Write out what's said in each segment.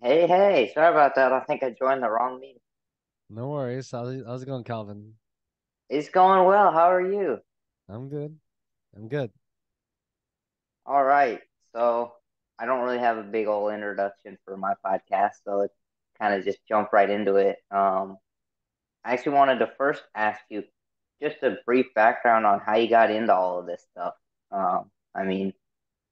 Hey, hey, sorry about that. I think I joined the wrong meeting. No worries. How's it going, Calvin? It's going well. How are you? I'm good. I'm good. All right. So I don't really have a big old introduction for my podcast, so let's kind of just jump right into it. I actually wanted to first ask you just a brief background on how you got into all of this stuff. I mean,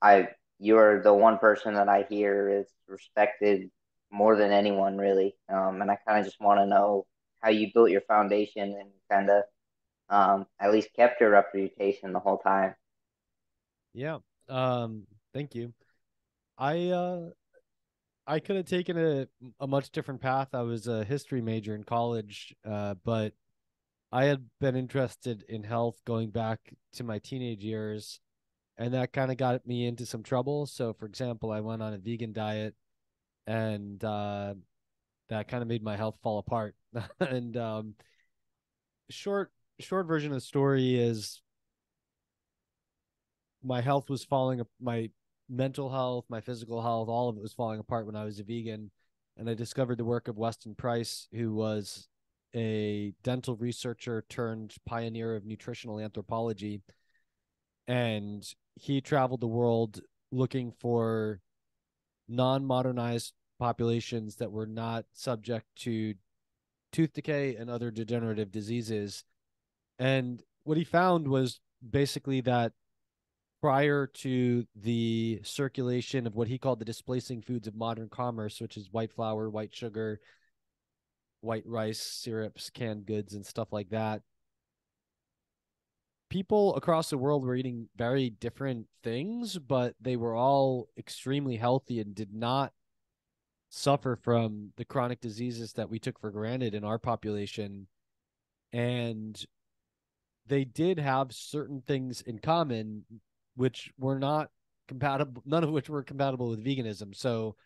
I you're the one person that I hear is respected more than anyone really. And I kind of just want to know how you built your foundation and kind of at least kept your reputation the whole time. Yeah. Thank you. I uh I could have taken a much different path. I was a history major in college, but I had been interested in health going back to my teenage years, and that kind of got me into some trouble. So, for example, I went on a vegan diet, and that kind of made my health fall apart. And short short version of the story is my health was falling, my mental health, my physical health, all of it was falling apart when I was a vegan. And I discovered the work of Weston Price, who was a dental researcher turned pioneer of nutritional anthropology. And he traveled the world looking for non modernized populations that were not subject to tooth decay and other degenerative diseases. And what he found was basically that prior to the circulation of what he called the displacing foods of modern commerce, which is white flour, white sugar, white rice, syrups, canned goods, and stuff like that, people across the world were eating very different things, but they were all extremely healthy and did not suffer from the chronic diseases that we took for granted in our population. And they did have certain things in common, which were not compatible, none of which were compatible with veganism. So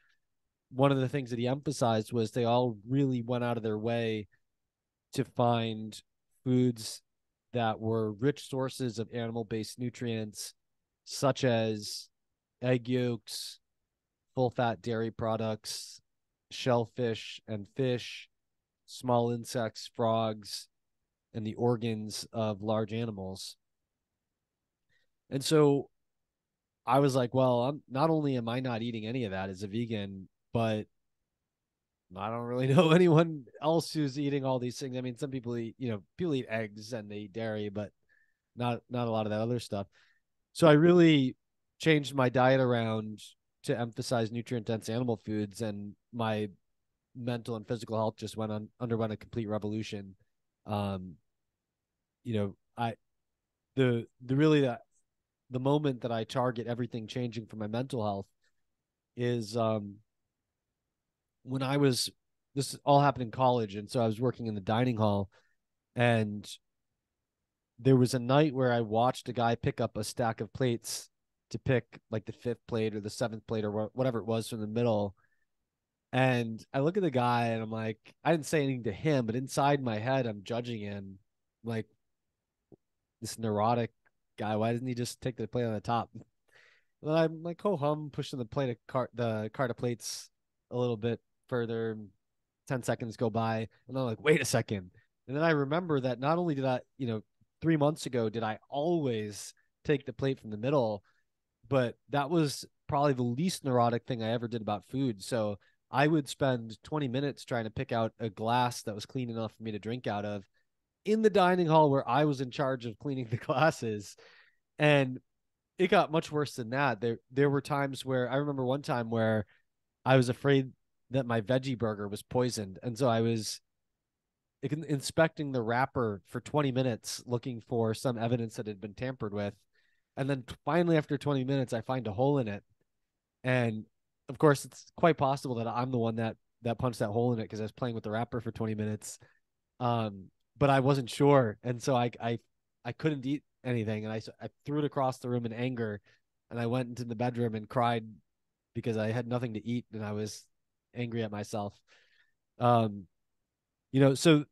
one of the things that he emphasized was they all really went out of their way to find foods that were rich sources of animal based nutrients, such as egg yolks, full fat dairy products, shellfish and fish, small insects, frogs, and the organs of large animals. And so I was like, well, I'm not only am I not eating any of that as a vegan, but I don't really know anyone else who's eating all these things. I mean, some people eat, people eat eggs and they eat dairy, but not a lot of that other stuff. So I really changed my diet around to emphasize nutrient dense animal foods, and my mental and physical health just underwent a complete revolution. Um, I the really the moment that I target everything changing for my mental health is when I was this all happened in college, and so I was working in the dining hall, and there was a night where I watched a guy pick up a stack of plates to pick like the fifth plate or the seventh plate or whatever it was from the middle. And I look at the guy and I'm like, I didn't say anything to him, but inside my head, I'm judging him like this neurotic guy. Why doesn't he just take the plate on the top? And I'm like, ho hum, pushing the cart of plates a little bit further. 10 seconds go by. And I'm like, wait a second. And then I remember that not only did I, 3 months ago, did I always take the plate from the middle, but that was probably the least neurotic thing I ever did about food. So I would spend 20 minutes trying to pick out a glass that was clean enough for me to drink out of in the dining hall where I was in charge of cleaning the glasses. And it got much worse than that. There were times where I remember one time where I was afraid that my veggie burger was poisoned, and so I was inspecting the wrapper for 20 minutes looking for some evidence that it had been tampered with. And then finally, after 20 minutes, I find a hole in it. And of course, it's quite possible that I'm the one that punched that hole in it because I was playing with the wrapper for 20 minutes. Um, but I wasn't sure. And so I couldn't eat anything. And I threw it across the room in anger. And I went into the bedroom and cried because I had nothing to eat and I was angry at myself. Um, so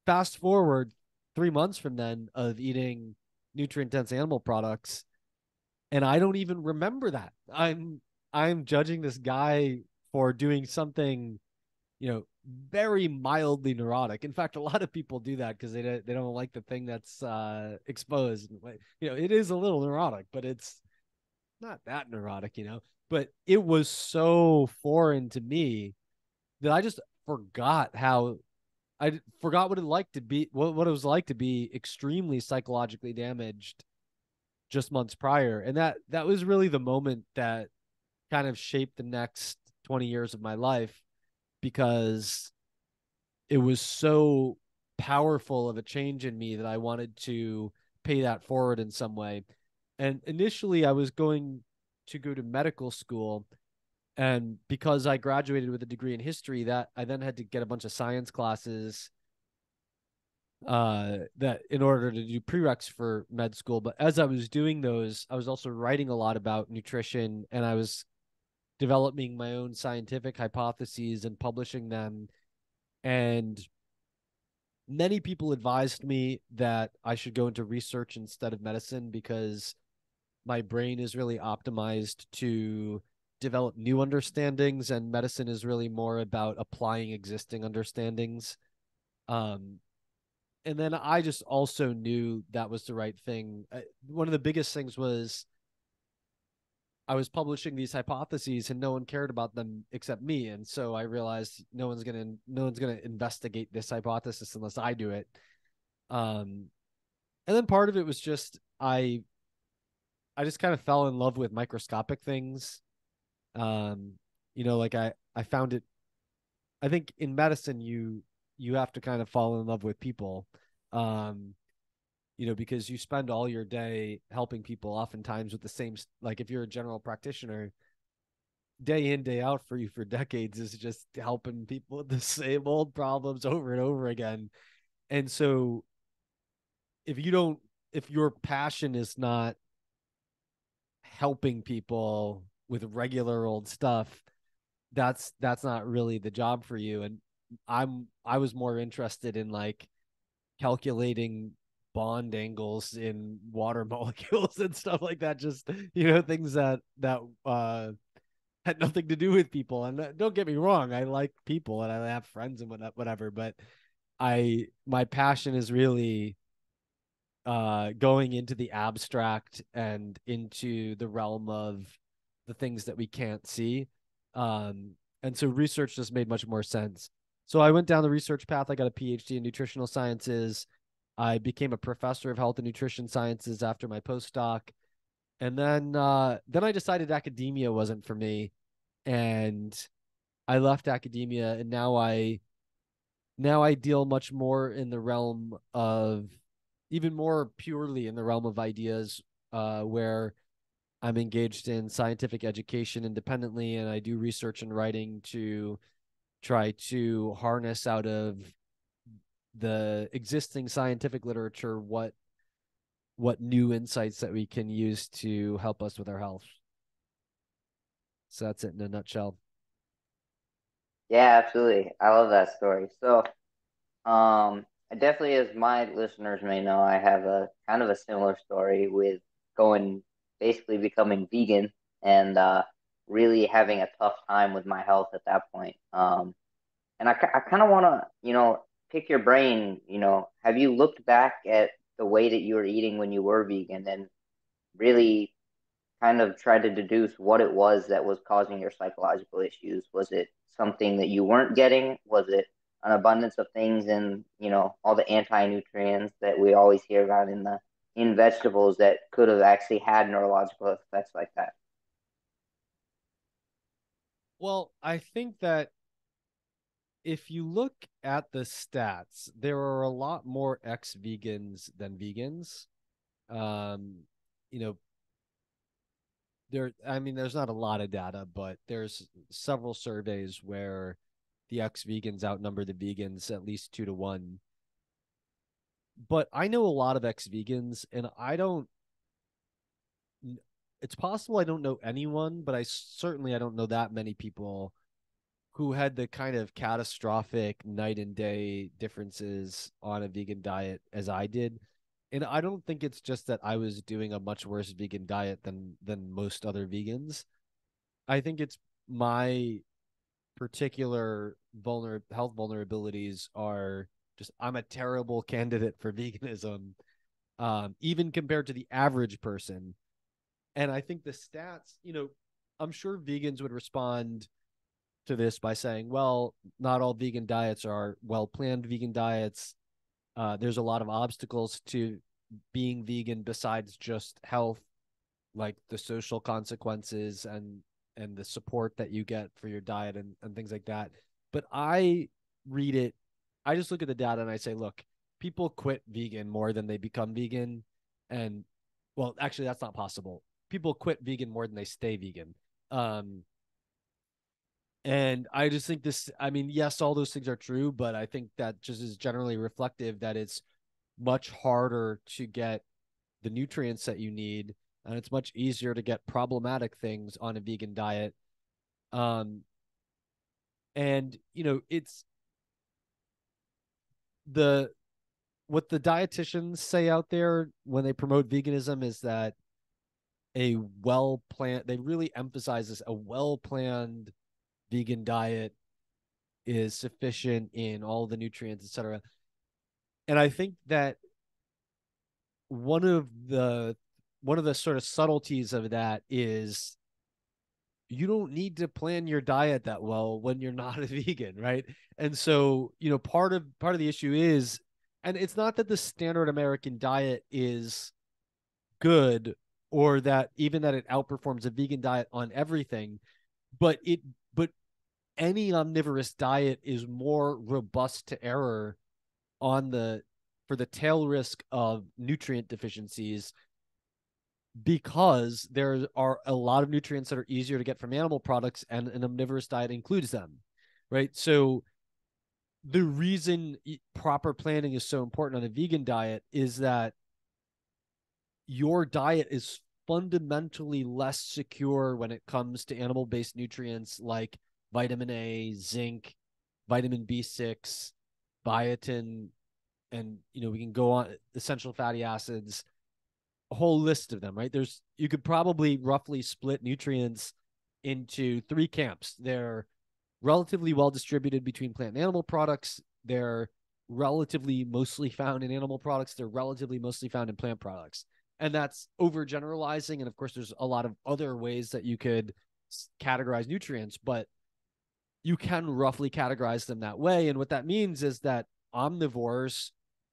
fast forward 3 months from then of eating nutrient dense animal products, and I don't even remember that. I'm judging this guy for doing something, very mildly neurotic. In fact, a lot of people do that because they don't like the thing that's exposed. It is a little neurotic, but it's not that neurotic. But it was so foreign to me that I just forgot how I forgot what it like to be what it was like to be extremely psychologically damaged just months prior, and that was really the moment that kind of shaped the next 20 years of my life, because it was so powerful of a change in me that I wanted to pay that forward in some way. And initially, I was going to go to medical school, and because I graduated with a degree in history, that I then had to get a bunch of science classes that in order to do prereqs for med school. But as I was doing those, I was also writing a lot about nutrition, and I was developing my own scientific hypotheses and publishing them. And many people advised me that I should go into research instead of medicine, because my brain is really optimized to develop new understandings, and medicine is really more about applying existing understandings. Um, and then I just also knew that was the right thing. One of the biggest things was I was publishing these hypotheses and no one cared about them except me, and so I realized no one's gonna investigate this hypothesis unless I do it. Um, and then part of it was just I just kind of fell in love with microscopic things. Um, like I found it. I think in medicine you have to kind of fall in love with people. Um, because you spend all your day helping people, oftentimes with the same, like if you're a general practitioner, day in, day out for you for decades is just helping people with the same old problems over and over again. And so if you don't, if your passion is not helping people with regular old stuff, that's not really the job for you. And I was more interested in like calculating bond angles in water molecules and stuff like that, just things that had nothing to do with people. And don't get me wrong, I like people and I have friends and whatever, but my passion is really going into the abstract and into the realm of the things that we can't see. Um, and so research just made much more sense. So I went down the research path. I got a PhD in nutritional sciences. I became a professor of health and nutrition sciences after my postdoc. And then I decided academia wasn't for me. And I left academia, and now I deal much more in the realm of, even more purely in the realm of ideas, where I'm engaged in scientific education independently, and I do research and writing to try to harness out of the existing scientific literature what new insights that we can use to help us with our health. So that's it in a nutshell. Yeah, absolutely. I love that story. So, I definitely, as my listeners may know, I have a kind of a similar story with going, basically becoming vegan and really having a tough time with my health at that point. And I kind of want to, pick your brain. Have you looked back at the way that you were eating when you were vegan and really kind of tried to deduce what it was that was causing your psychological issues? Was it something that you weren't getting? Was it an abundance of things in, all the anti-nutrients that we always hear about in vegetables that could have actually had neurological effects like that? Well, I think that if you look at the stats, there are a lot more ex-vegans than vegans. Um, you know, there's not a lot of data, but there's several surveys where the ex-vegans outnumber the vegans at least 2 to 1. But I know a lot of ex-vegans, and it's possible I don't know anyone, but I don't know that many people who had the kind of catastrophic night and day differences on a vegan diet as I did. And I don't think it's just that I was doing a much worse vegan diet than most other vegans. I think it's my particular health vulnerabilities are just, I'm a terrible candidate for veganism, even compared to the average person. And I think the stats, I'm sure vegans would respond to this by saying, well, not all vegan diets are well planned vegan diets. There's a lot of obstacles to being vegan besides just health, like the social consequences and the support that you get for your diet and things like that. But I read it, I just look at the data and I say, look, people quit vegan more than they become vegan. And well, actually, that's not possible. People quit vegan more than they stay vegan. Um, and I just think this, I mean, yes, all those things are true, but I think that just is generally reflective that it's much harder to get the nutrients that you need, and it's much easier to get problematic things on a vegan diet. Um, and it's the what the dietitians say out there when they promote veganism is that a well planned, they really emphasize this, a well planned vegan diet is sufficient in all the nutrients, etc. And I think that one of the one of the sort of subtleties of that is you don't need to plan your diet that well when you're not a vegan, right? And so, part of the issue is, and it's not that the standard American diet is good or that even that it outperforms a vegan diet on everything, but any omnivorous diet is more robust to error on the for the tail risk of nutrient deficiencies, because there are a lot of nutrients that are easier to get from animal products, and an omnivorous diet includes them, right? So the reason proper planning is so important on a vegan diet is that your diet is fundamentally less secure when it comes to animal-based nutrients like vitamin A, zinc, vitamin B6, biotin, and we can go on, essential fatty acids, a whole list of them, right? You could probably roughly split nutrients into three camps. They're relatively well distributed between plant and animal products. They're relatively mostly found in animal products. They're relatively mostly found in plant products. And that's overgeneralizing. And of course, there's a lot of other ways that you could categorize nutrients, but you can roughly categorize them that way. And what that means is that omnivores,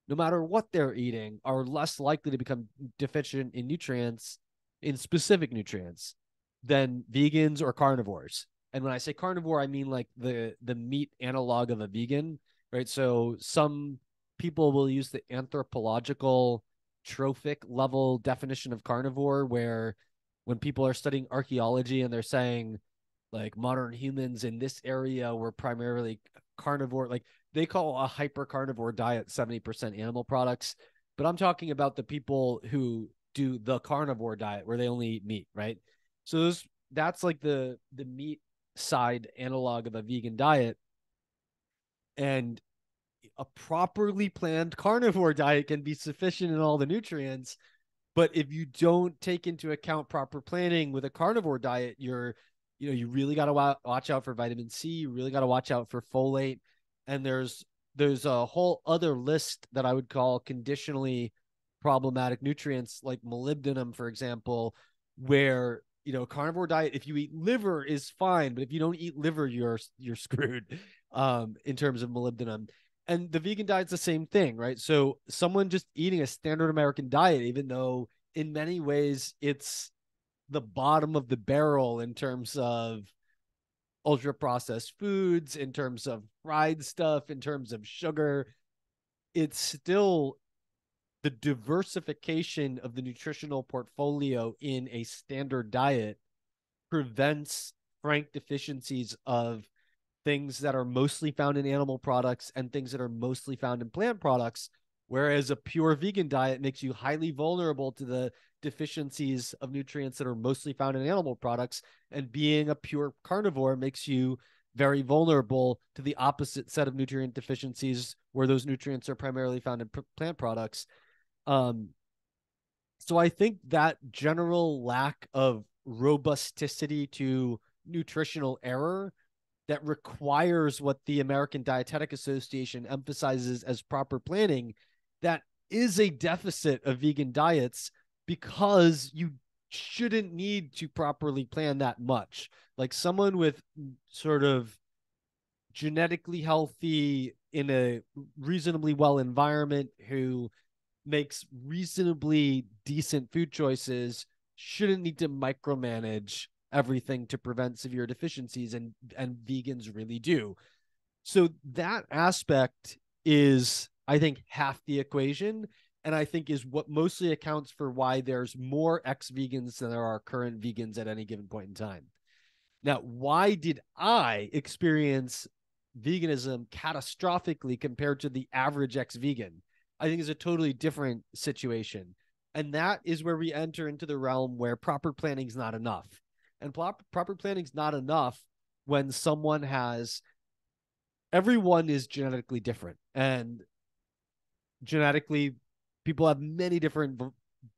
no matter what they're eating, are less likely to become deficient in nutrients, in specific nutrients, than vegans or carnivores. And when I say carnivore, I mean like the meat analog of a vegan, right? So some people will use the anthropological trophic level definition of carnivore, where when people are studying archaeology and they're saying like modern humans in this area were primarily carnivore, like they call a hyper carnivore diet 70% animal products. But I'm talking about the people who do the carnivore diet where they only eat meat, right? So that's like the meat side analog of a vegan diet. And a properly planned carnivore diet can be sufficient in all the nutrients. But if you don't take into account proper planning with a carnivore diet, you really got to watch out for vitamin C. You really got to watch out for folate. And there's a whole other list that I would call conditionally problematic nutrients, like molybdenum, for example, where carnivore diet, if you eat liver is fine, but if you don't eat liver, you're screwed in terms of molybdenum. And the vegan diet's the same thing, right? So someone just eating a standard American diet, even though in many ways it's the bottom of the barrel in terms of ultra processed foods, in terms of fried stuff, in terms of sugar, it's still the diversification of the nutritional portfolio in a standard diet prevents frank deficiencies of things that are mostly found in animal products and things that are mostly found in plant products. Whereas a pure vegan diet makes you highly vulnerable to the deficiencies of nutrients that are mostly found in animal products. And being a pure carnivore makes you very vulnerable to the opposite set of nutrient deficiencies where those nutrients are primarily found in plant products. Um, so I think that general lack of robusticity to nutritional error that requires what the American Dietetic Association emphasizes as proper planning, that is a deficit of vegan diets, because you shouldn't need to properly plan that much. Like someone with sort of genetically healthy in a reasonably well environment who makes reasonably decent food choices shouldn't need to micromanage everything to prevent severe deficiencies, and vegans really do. So that aspect is, I think, half the equation, and I think is what mostly accounts for why there's more ex-vegans than there are current vegans at any given point in time. Now, why did I experience veganism catastrophically compared to the average ex-vegan? I think is a totally different situation. And that is where we enter into the realm where proper planning is not enough. And proper planning is not enough when someone has, everyone is genetically different. And genetically, people have many different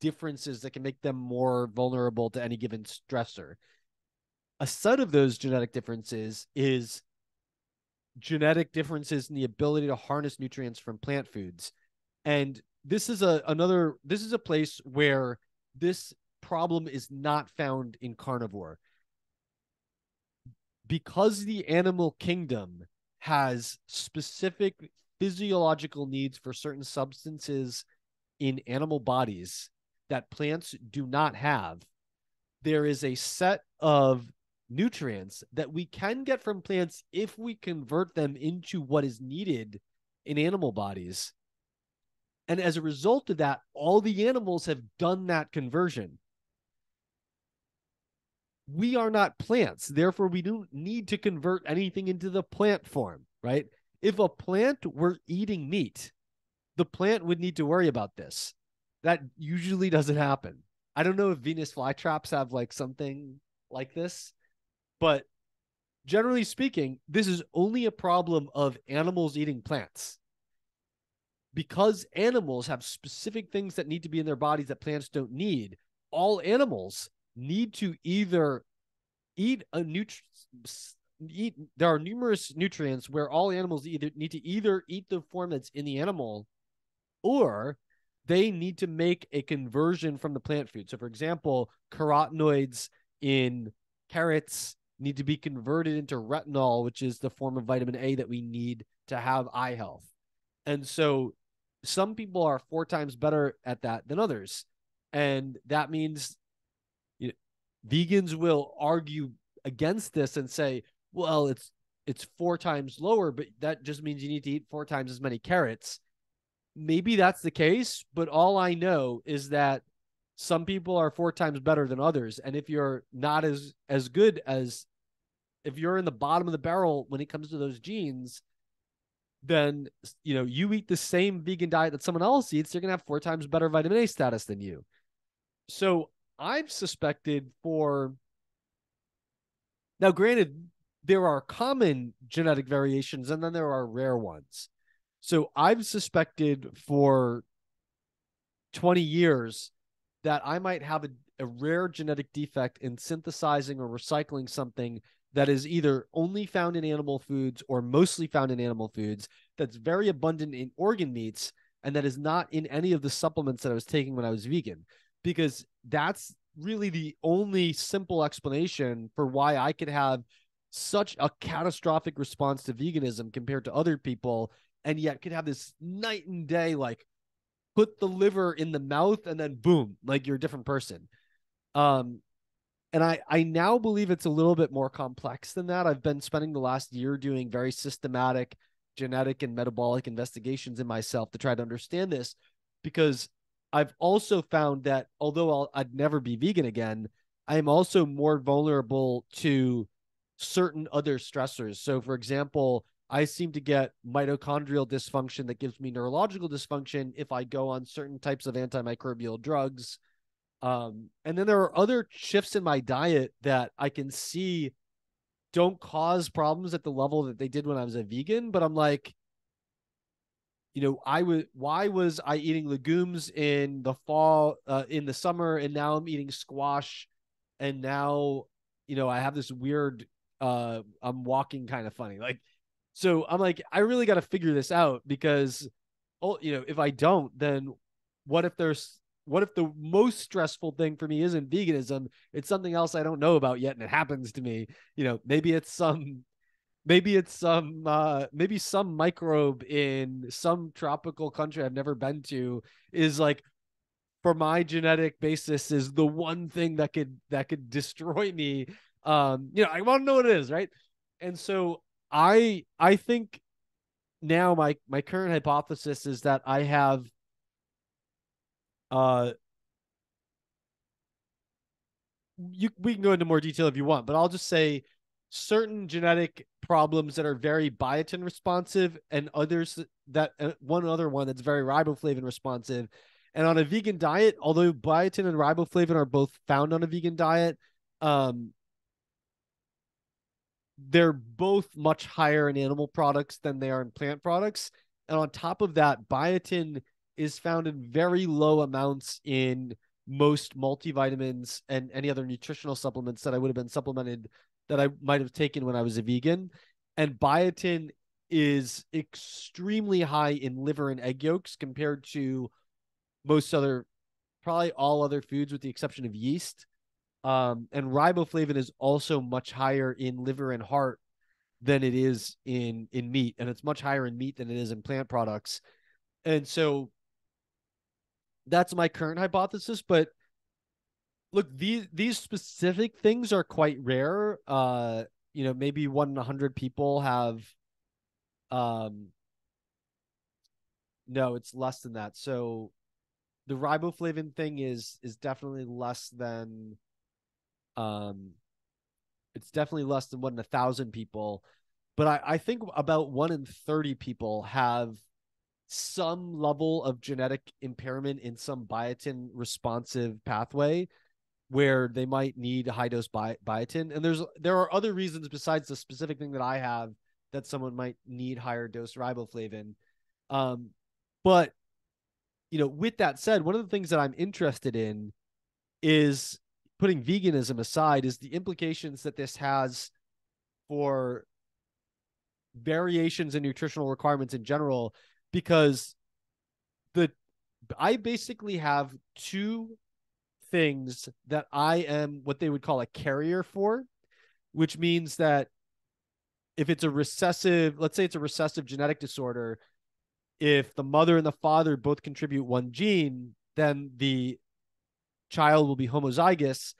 differences that can make them more vulnerable to any given stressor. A set of those genetic differences is genetic differences in the ability to harness nutrients from plant foods. And this is a place where this problem is not found in carnivore, because the animal kingdom has specific physiological needs for certain substances in animal bodies that plants do not have. There is a set of nutrients that we can get from plants if we convert them into what is needed in animal bodies. And as a result of that, all the animals have done that conversion. We are not plants. Therefore, we don't need to convert anything into the plant form, right? If a plant were eating meat, the plant would need to worry about this. That usually doesn't happen. I don't know if Venus flytraps have like something like this, but generally speaking, this is only a problem of animals eating plants. Because animals have specific things that need to be in their bodies that plants don't need, all animals need to either eat a there are numerous nutrients where all animals either need to either eat the form that's in the animal, or they need to make a conversion from the plant food. So for example, carotenoids in carrots need to be converted into retinol, which is the form of vitamin A that we need to have eye health. And so some people are 4 times better at that than others. And that means, you know, vegans will argue against this and say, well, it's 4 times lower, but that just means you need to eat 4 times as many carrots. Maybe that's the case, but all I know is that some people are 4 times better than others. And if you're not as good as, if you're in the bottom of the barrel when it comes to those genes, then you eat the same vegan diet that someone else eats, you're gonna have 4 times better vitamin A status than you. So I've suspected for now, granted, there are common genetic variations and then there are rare ones. So I've suspected for 20 years that I might have a rare genetic defect in synthesizing or recycling something that is either only found in animal foods or mostly found in animal foods, that's very abundant in organ meats, and that is not in any of the supplements that I was taking when I was vegan. Because that's really the only simple explanation for why I could have such a catastrophic response to veganism compared to other people, and yet could have this night and day, like, put the liver in the mouth and then boom, like you're a different person. Um, and I now believe it's a little bit more complex than that. I've been spending the last year doing very systematic genetic and metabolic investigations in myself to try to understand this, because I've also found that although I'd never be vegan again, I am also more vulnerable to certain other stressors. So, for example, I seem to get mitochondrial dysfunction that gives me neurological dysfunction if I go on certain types of antimicrobial drugs. And then there are other shifts in my diet that I can see don't cause problems at the level that they did when I was a vegan. But I'm like, why was I eating legumes in the fall, in the summer, and now I'm eating squash, and now, I have this weird I'm walking kind of funny. Like, so I'm like, I really got to figure this out because, oh, if I don't, then what if there's what if the most stressful thing for me isn't veganism? It's something else I don't know about yet, and it happens to me. Maybe some microbe in some tropical country I've never been to is like, for my genetic basis, is the one thing that could destroy me. I want to know what it is, right? And so I think now my current hypothesis is that I have uh we can go into more detail if you want, but I'll just say certain genetic problems that are very biotin responsive, and others that one other one that's very riboflavin responsive. And on a vegan diet, although biotin and riboflavin are both found on a vegan diet, um, they're both much higher in animal products than they are in plant products. And on top of that, biotin is found in very low amounts in most multivitamins and any other nutritional supplements that I would have been supplemented that I might have taken when I was a vegan. And biotin is extremely high in liver and egg yolks compared to most other, probably all other foods with the exception of yeast. And riboflavin is also much higher in liver and heart than it is in meat, and it's much higher in meat than it is in plant products. And so that's my current hypothesis. But look, these specific things are quite rare. Maybe 1 in 100 people have. Um, no, it's less than that. So the riboflavin thing is definitely less than um it's definitely less than 1 in 1,000 people. But I think about 1 in 30 people have some level of genetic impairment in some biotin responsive pathway where they might need high dose biotin. And there are other reasons besides the specific thing that I have that someone might need higher dose riboflavin. Um, but with that said, one of the things that I'm interested in is, putting veganism aside, is the implications that this has for variations in nutritional requirements in general, because the I basically have two things that I am what they would call a carrier for, which means that if it's a recessive, let's say it's a recessive genetic disorder, if the mother and the father both contribute one gene, then the child will be homozygous,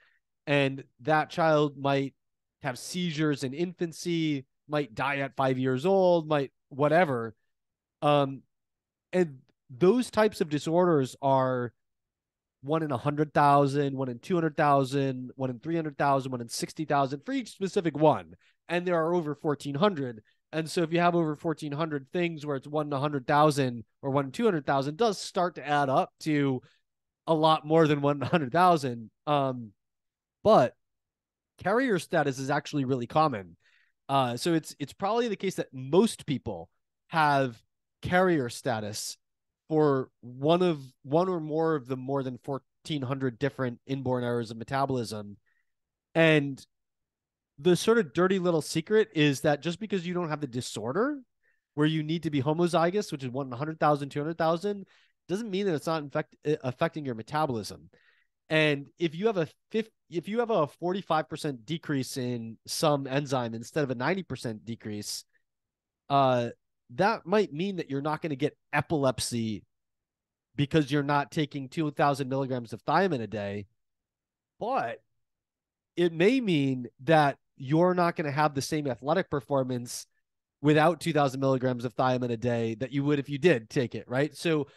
and that child might have seizures in infancy, might die at 5 years old, might whatever. Um, and those types of disorders are 1 in 100,000, 1 in 200,000, 1 in 300,000, 1 in 60,000 for each specific one. And there are over 1,400. And so if you have over 1,400 things where it's 1 in 100,000 or 1 in 200,000, does start to add up to a lot more than 1 in 100,000. But carrier status is actually really common. So it's probably the case that most people have carrier status for one or more of the more than 1,400 different inborn errors of metabolism. And the sort of dirty little secret is that just because you don't have the disorder where you need to be homozygous, which is 100,000, 200,000, doesn't mean that it's not affecting your metabolism. And if you have a 45% decrease in some enzyme instead of a 90% decrease, that might mean that you're not going to get epilepsy because you're not taking 2,000 milligrams of thiamine a day. But it may mean that you're not going to have the same athletic performance without 2,000 milligrams of thiamine a day that you would if you did take it, right? So,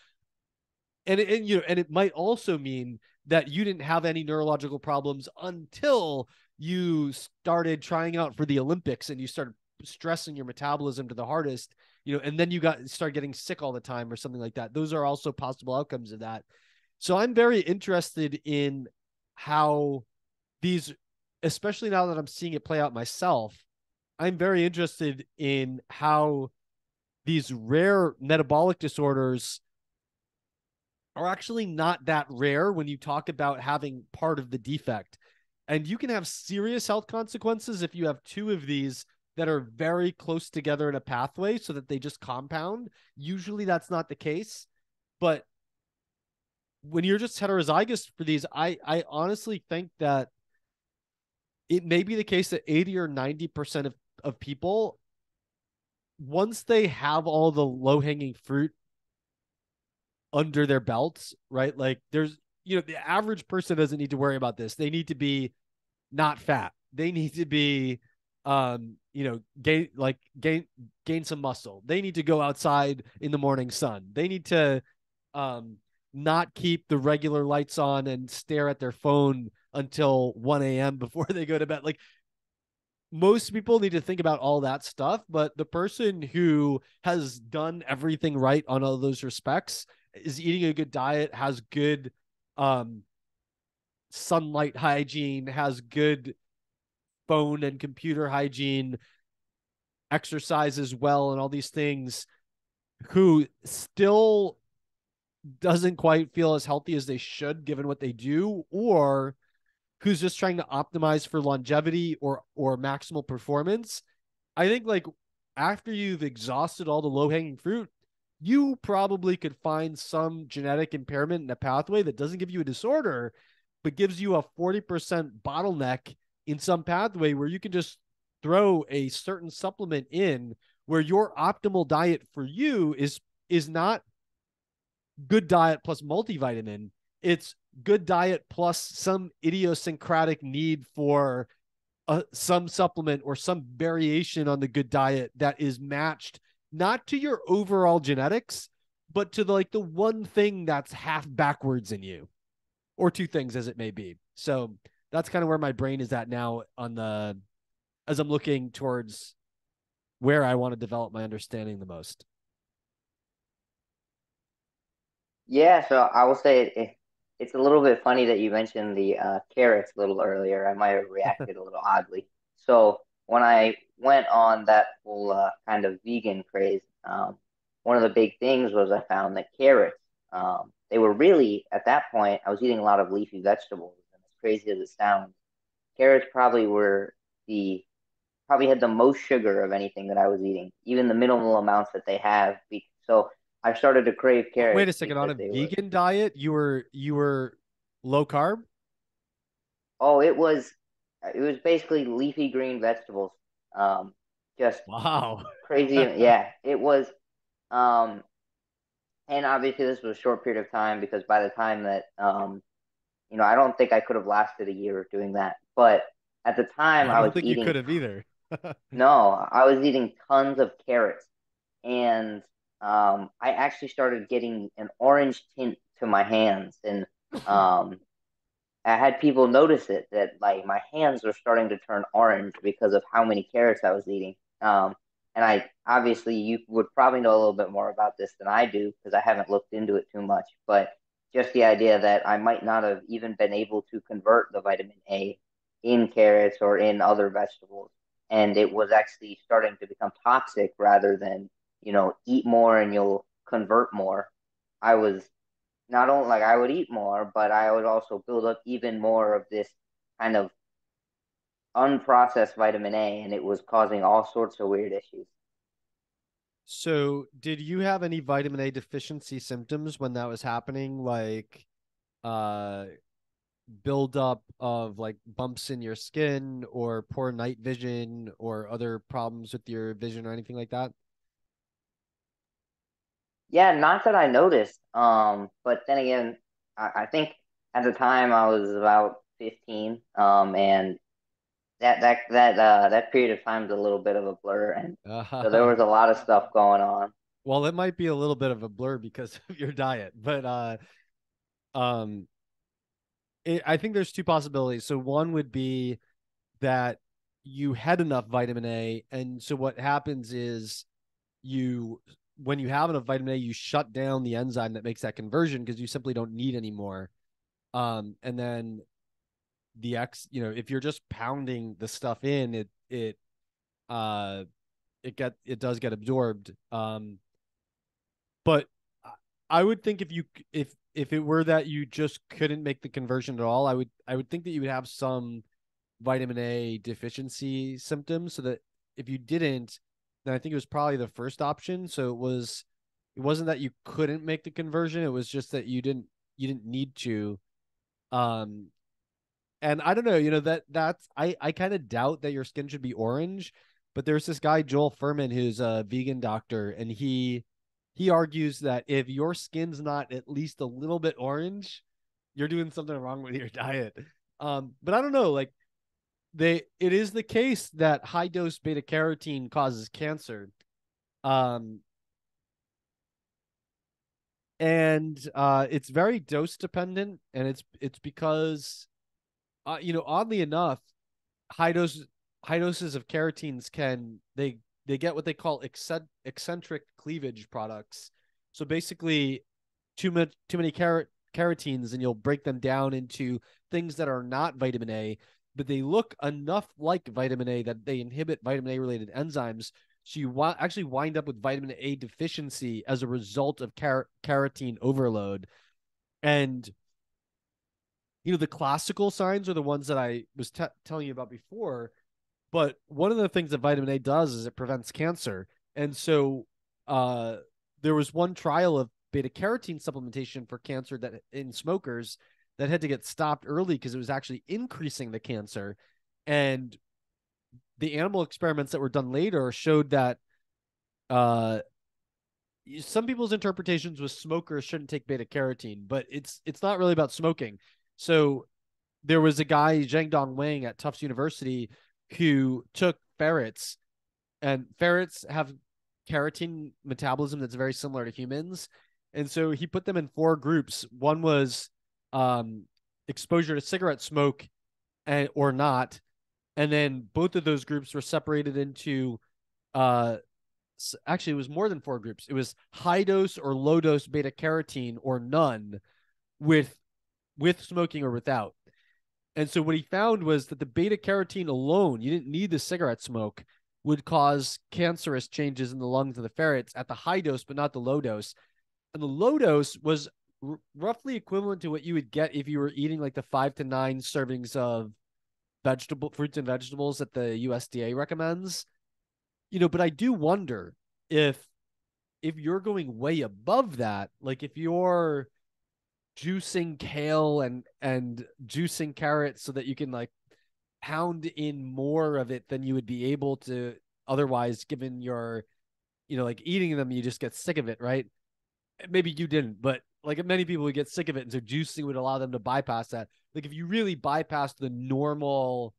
and it might also mean that you didn't have any neurological problems until you started trying out for the Olympics and you started stressing your metabolism to the hardest, and then you start getting sick all the time or something like that. Those are also possible outcomes of that. So I'm very interested in how these, especially now that I'm seeing it play out myself, I'm very interested in how these rare metabolic disorders are actually not that rare when you talk about having part of the defect. And you can have serious health consequences if you have two of these that are very close together in a pathway so that they just compound. Usually that's not the case. But when you're just heterozygous for these, I honestly think that it may be the case that 80 or 90% of people, once they have all the low hanging fruit under their belts, right? Like there's, the average person doesn't need to worry about this. They need to be not fat. They need to be, gain some muscle. They need to go outside in the morning sun. They need to, um, not keep the regular lights on and stare at their phone until 1 a.m. before they go to bed. Like most people need to think about all that stuff, but the person who has done everything right on all those respects is eating a good diet, has good um, sunlight hygiene, has good phone and computer hygiene, exercises well, and all these things, who still doesn't quite feel as healthy as they should given what they do, or who's just trying to optimize for longevity or maximal performance. I think like after you've exhausted all the low hanging fruit, you probably could find some genetic impairment in a pathway that doesn't give you a disorder, but gives you a 40% bottleneck in some pathway where you can just throw a certain supplement in where your optimal diet for you is not good diet plus multivitamin. It's good diet plus some idiosyncratic need for some supplement or some variation on the good diet that is matched not to your overall genetics, but to the one thing that's half backwards in you, or two things as it may be. So that's kind of where my brain is at now as I'm looking towards where I want to develop my understanding the most. Yeah, so I will say it's a little bit funny that you mentioned the carrots a little earlier. I might have reacted a little oddly. So when I went on that full kind of vegan craze, one of the big things was I found that carrots, they were really, at that point, I was eating a lot of leafy vegetables. And as crazy as it sounds, carrots the probably had the most sugar of anything that I was eating, even the minimal amounts that they have. So I started to crave Wait carrots a second. On because a they were. vegan diet, you were low carb. Oh, it was basically leafy green vegetables. Um, just Wow. crazy. Yeah, it was. Um, and obviously this was a short period of time because by the time that I don't think I could have lasted a year doing that. But at the time, I I was don't think you eating. could have either. No, I was eating tons of carrots, and I actually started getting an orange tint to my hands, and um, I had people notice it that like my hands were starting to turn orange because of how many carrots I was eating. And I obviously you would probably know a little bit more about this than I do because I haven't looked into it too much. But just the idea that I might not have even been able to convert the vitamin A in carrots or in other vegetables, and it was actually starting to become toxic rather than eat more and you'll convert more. I was not only like I would eat more, but I would also build up even more of this kind of unprocessed vitamin A, and it was causing all sorts of weird issues. So, did you have any vitamin A deficiency symptoms when that was happening? Like, uh, buildup of like bumps in your skin or poor night vision or other problems with your vision or anything like that? Yeah, not that I noticed. But then again, I think at the time I was about 15. And that period of time is a little bit of a blur, and so there Uh, was a lot of stuff going on. well, it might be a little bit of a blur because of your diet, but um, I think there's two possibilities. So one would be that you had enough vitamin A, and so what happens is you when you have enough vitamin A, you shut down the enzyme that makes that conversion because you simply don't need any more. And then if you're just pounding the stuff in, uh it does get absorbed. But I would think if it were that you just couldn't make the conversion at all, I would think that you would have some vitamin A deficiency symptoms, so that if you didn't, then I think it was probably the first option. So it wasn't that you couldn't make the conversion, it was just that you didn't need to. Um and I don't know, that's I kind of doubt that your skin should be orange, but there's this guy Joel Furman who's a vegan doctor, and he argues that if your skin's not at least a little bit orange, you're doing something wrong with your diet. But I don't know, like it is the case that high dose beta carotene causes cancer. Um, and it's very dose dependent, and it's because oddly enough, high dose high doses of carotenes they get what they call eccentric cleavage products. So basically, too many carotenes, and you'll break them down into things that are not vitamin A, but they look enough like vitamin A that they inhibit vitamin A related enzymes. So you actually wind up with vitamin A deficiency as a result of carotene overload. And the classical signs are the ones that I was telling you about before. But one of the things that vitamin A does is it prevents cancer. And so uh, there was one trial of beta carotene supplementation for cancer that in smokers that had to get stopped early because it was actually increasing the cancer. And the animal experiments that were done later showed that uh, some people's interpretations was smokers shouldn't take beta carotene, but it's not really about smoking. So there was a guy, Zhang Dong Wang at Tufts University, who took ferrets, and ferrets have carotene metabolism that's very similar to humans. And so he put them in four groups. One was um, exposure to cigarette smoke or not. And then both of those groups were separated into uh, actually, it was more than four groups. It was high dose or low dose beta carotene or none with smoking or without. And so what he found was that the beta carotene alone, you didn't need the cigarette smoke, would cause cancerous changes in the lungs of the ferrets at the high dose, but not the low dose. And the low dose was roughly equivalent to what you would get if you were eating like the 5 to 9 servings of vegetable fruits and vegetables that the USDA recommends. But I do wonder if you're going way above that, like if you're juicing kale and juicing carrots so that you can like pound in more of it than you would be able to otherwise, given your like eating them, you just get sick of it, right? Maybe you didn't, but like many people would get sick of it, and so juicing would allow them to bypass that. Like if you really bypass the normal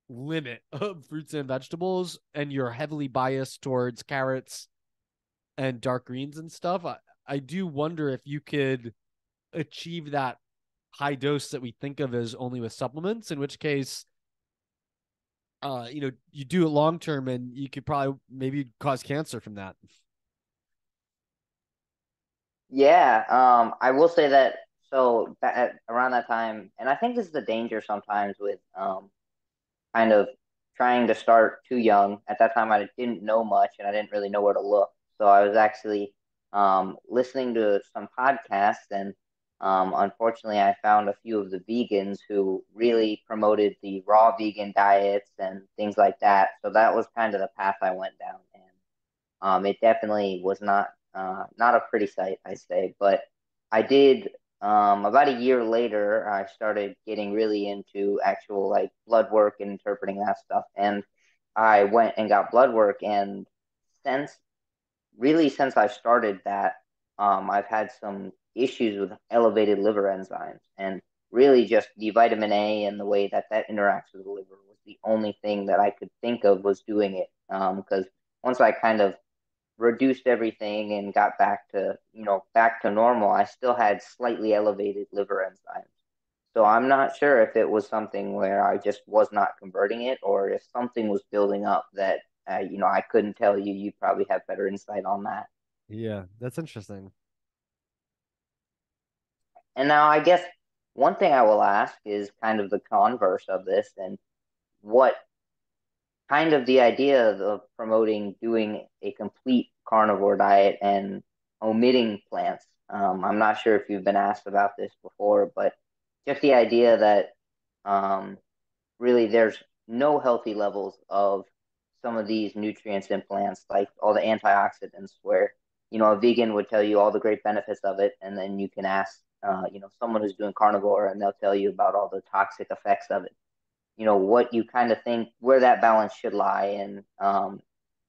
limit of fruits and vegetables and you're heavily biased towards carrots and dark greens and stuff, I do wonder if you could achieve that high dose that we think of as only with supplements, in which case you do it long term and you could probably maybe cause cancer from that. Yeah, I will say that. So around that time, and I think this is the danger sometimes with kind of trying to start too young. At that time, I didn't know much and I didn't really know where to look. So I was actually listening to some podcasts, and unfortunately, I found a few of the vegans who really promoted the raw vegan diets and things like that. So that was kind of the path I went down, and it definitely was not a pretty sight, I say. But I did about a year later, I started getting really into actual like blood work and interpreting that stuff. And I went and got blood work, and since since I started that, I've had some issues with elevated liver enzymes, and really just the vitamin A and the way that that interacts with the liver was the only thing that I could think of was doing it. Because once I kind of reduced everything and got back to normal, I still had slightly elevated liver enzymes. So I'm not sure if it was something where I just was not converting it, or if something was building up that I couldn't tell you. You probably have better insight on that. Yeah, that's interesting. And now I guess one thing I will ask is kind of the converse of this, and what kind of the idea of promoting doing a complete carnivore diet and omitting plants. I'm not sure if you've been asked about this before, but just the idea that really there's no healthy levels of some of these nutrients in plants, like all the antioxidants, where, a vegan would tell you all the great benefits of it. And then you can ask, someone who's doing carnivore, and they'll tell you about all the toxic effects of it. What you kind of think where that balance should lie. And,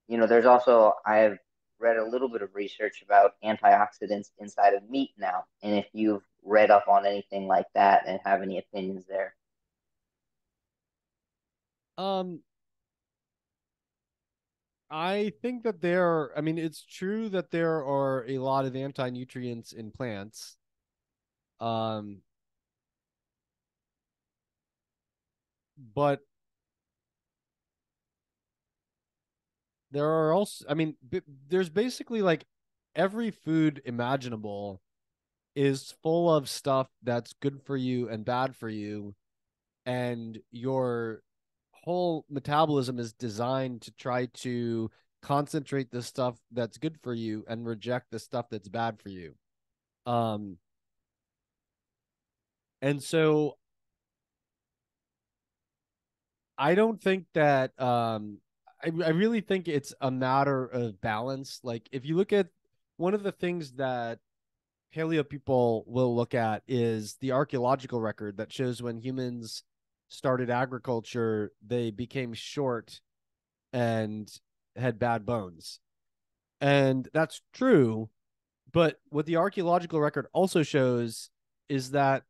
there's also, I've read a little bit of research about antioxidants inside of meat now. And if you've read up on anything like that and have any opinions there. Um, I think that I mean, it's true that there are a lot of anti-nutrients in plants. Um, but there are also, I mean, there's basically like every food imaginable is full of stuff that's good for you and bad for you. And your whole metabolism is designed to try to concentrate the stuff that's good for you and reject the stuff that's bad for you. Um, and so I don't think that I really think it's a matter of balance. Like if you look at one of the things that paleo people will look at is the archaeological record that shows when humans started agriculture, they became short and had bad bones. And that's true. But what the archaeological record also shows is that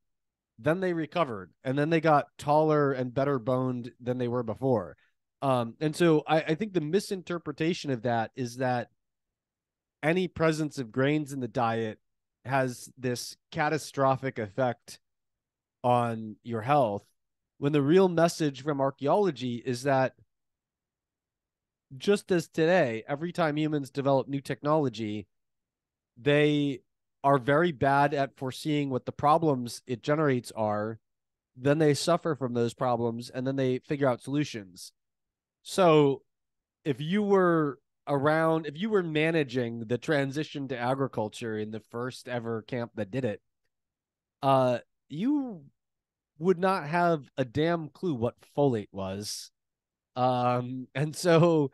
then they recovered and then they got taller and better boned than they were before. And so I think the misinterpretation of that is that any presence of grains in the diet has this catastrophic effect on your health, when the real message from archaeology is that just as today, every time humans develop new technology, they are very bad at foreseeing what the problems it generates are. Then they suffer from those problems and then they figure out solutions. So if you were if you were managing the transition to agriculture in the first ever camp that did it, you would not have a damn clue what folate was. And so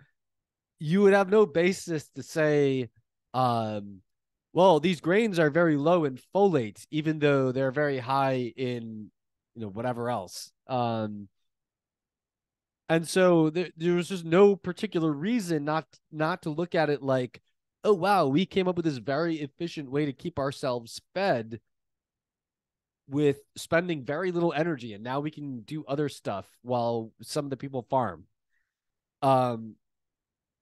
you would have no basis to say, um, well, these grains are very low in folate, even though they're very high in, whatever else. And so there was just no particular reason not to look at it like, oh wow, we came up with this very efficient way to keep ourselves fed with spending very little energy, and now we can do other stuff while some of the people farm. Um,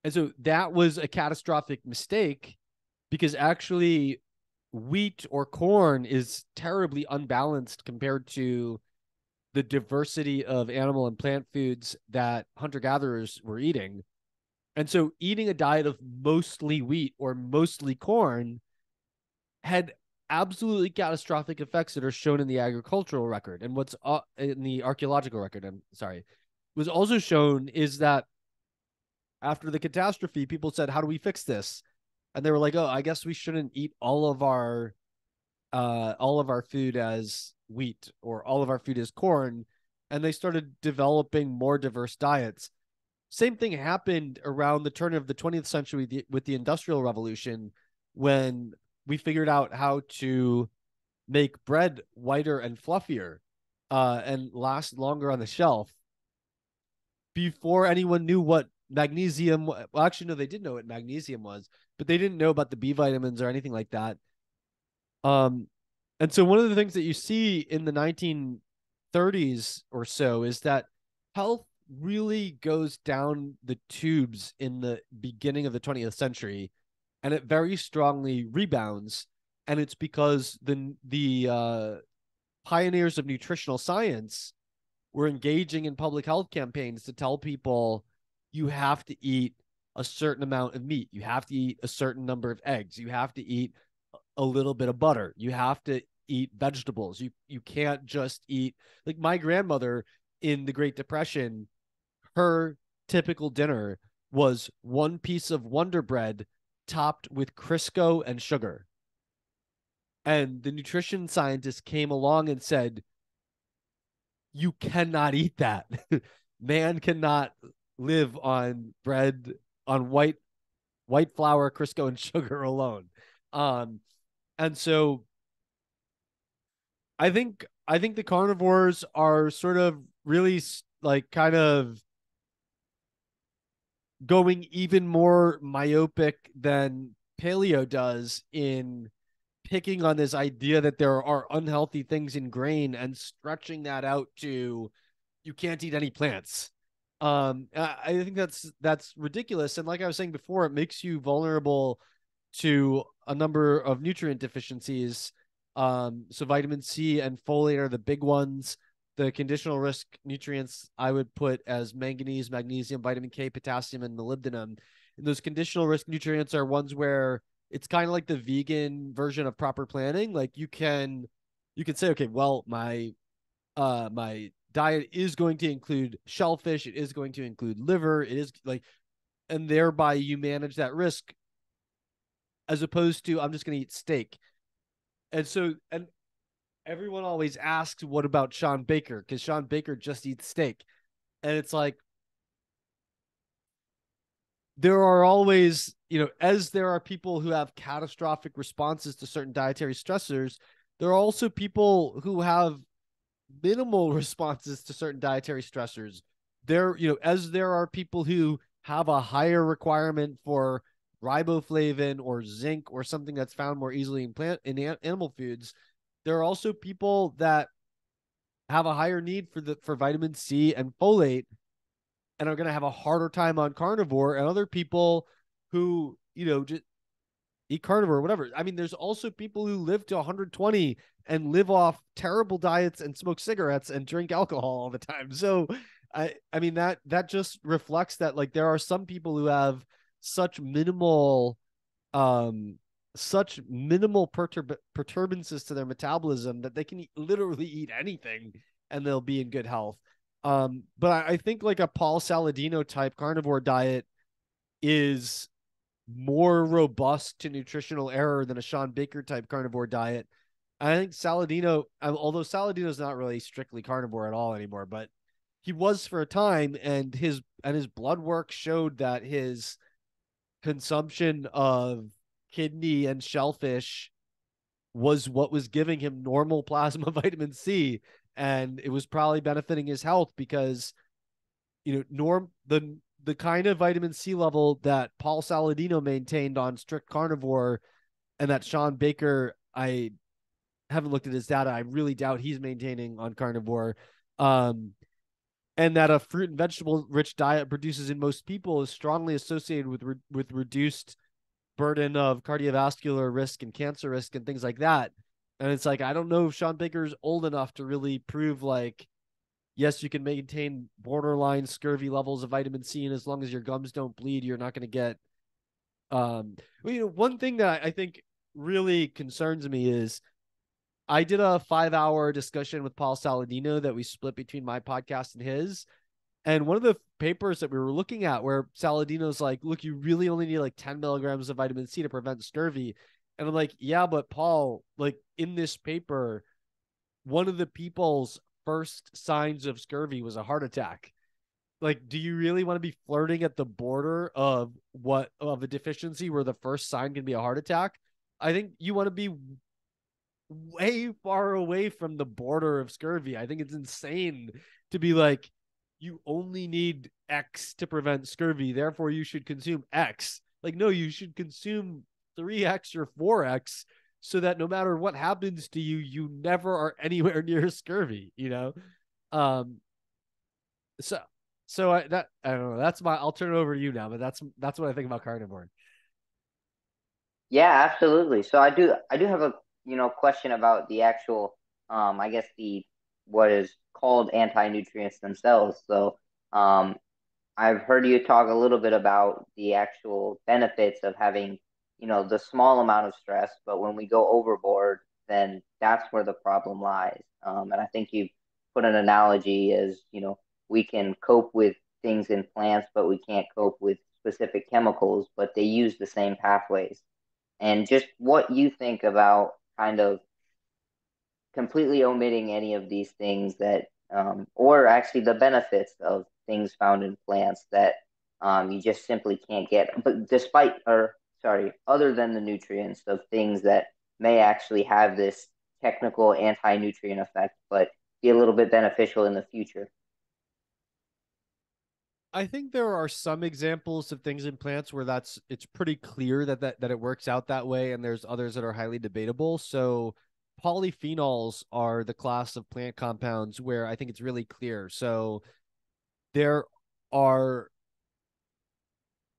and so that was a catastrophic mistake because actually wheat or corn is terribly unbalanced compared to the diversity of animal and plant foods that hunter gatherers were eating. And so eating a diet of mostly wheat or mostly corn had absolutely catastrophic effects that are shown in the agricultural record. And what's in the archaeological record, I'm sorry, was also shown is that after the catastrophe, people said, how do we fix this? And they were like, oh, I guess we shouldn't eat all of our food as wheat or all of our food as corn. And they started developing more diverse diets. Same thing happened around the turn of the 20th century with the Industrial Revolution, when we figured out how to make bread whiter and fluffier and last longer on the shelf. Before anyone knew what magnesium, well, actually, no, they did know what magnesium was, but they didn't know about the B vitamins or anything like that. Um, and so one of the things that you see in the 1930s or so is that health really goes down the tubes in the beginning of the 20th century, and it very strongly rebounds. And it's because the pioneers of nutritional science were engaging in public health campaigns to tell people you have to eat a certain amount of meat, you have to eat a certain number of eggs, you have to eat a little bit of butter, you have to eat vegetables, you can't just eat, like my grandmother in the Great Depression, her typical dinner was one piece of Wonder Bread topped with Crisco and sugar. And the nutrition scientist came along and said, you cannot eat that. man cannot live on bread, on white flour, Crisco, and sugar alone. Um, and so I think the carnivores are sort of really like kind of going even more myopic than paleo does in picking on this idea that there are unhealthy things in grain and stretching that out to you can't eat any plants. I think that's ridiculous. And like I was saying before, it makes you vulnerable to a number of nutrient deficiencies. So vitamin C and folate are the big ones. The conditional risk nutrients I would put as manganese, magnesium, vitamin K, potassium, and molybdenum. And those conditional risk nutrients are ones where it's kind of like the vegan version of proper planning. Like you can say, okay, well, my diet is going to include shellfish, it is going to include liver, it is like, and thereby you manage that risk as opposed to I'm just going to eat steak. And everyone always asks, what about Sean Baker? Because Sean Baker just eats steak. And it's like, there are always, as there are people who have catastrophic responses to certain dietary stressors, there are also people who have minimal responses to certain dietary stressors. As there are people who have a higher requirement for riboflavin or zinc or something that's found more easily in animal foods, there are also people that have a higher need for vitamin C and folate and are going to have a harder time on carnivore, and other people who just eat carnivore or whatever. I mean, there's also people who live to 120 and live off terrible diets and smoke cigarettes and drink alcohol all the time. So I mean that just reflects that like there are some people who have such minimal um perturbances to their metabolism that they can literally eat anything and they'll be in good health. But I think like a Paul Saladino type carnivore diet is more robust to nutritional error than a Sean Baker type carnivore diet. I think Saladino, although Saladino's not really strictly carnivore at all anymore, but he was for a time, and his blood work showed that his consumption of kidney and shellfish was what was giving him normal plasma vitamin C, and it was probably benefiting his health because the kind of vitamin C level that Paul Saladino maintained on strict carnivore and that Sean Baker, I haven't looked at his data. I really doubt he's maintaining on carnivore. Um, and that a fruit and vegetable rich diet produces in most people is strongly associated with reduced burden of cardiovascular risk and cancer risk and things like that. And it's like, I don't know if Sean Baker's old enough to really prove like, yes, you can maintain borderline scurvy levels of vitamin C, and as long as your gums don't bleed, you're not going to get. One thing that I think really concerns me is I did a 5-hour discussion with Paul Saladino that we split between my podcast and his. And one of the papers that we were looking at where Saladino's like, look, you really only need like 10 milligrams of vitamin C to prevent scurvy. And I'm like, yeah, but Paul, like in this paper, one of the people's first signs of scurvy was a heart attack. Like, do you really want to be flirting at the border of a deficiency where the first sign can be a heart attack? I think you want to be way far away from the border of scurvy. I think it's insane to be like, you only need X to prevent scurvy, therefore you should consume X. Like, no, you should consume 3X or 4X so that no matter what happens to you, you never are anywhere near scurvy. Um, so I don't know. I'll turn it over to you now, but that's what I think about carnivore. Yeah, absolutely. So I do have a question about the actual I guess the what is called anti-nutrients themselves. So I've heard you talk a little bit about the actual benefits of having, the small amount of stress, but when we go overboard, then that's where the problem lies. And I think you put an analogy as, we can cope with things in plants, but we can't cope with specific chemicals, but they use the same pathways. And just what you think about kind of completely omitting any of these things that, or actually the benefits of things found in plants that you just simply can't get. But despite, or sorry, other than the nutrients of things that may actually have this technical anti-nutrient effect, but be a little bit beneficial in the future. I think there are some examples of things in plants where it's pretty clear that it works out that way, and there's others that are highly debatable. So polyphenols are the class of plant compounds where I think it's really clear. So there are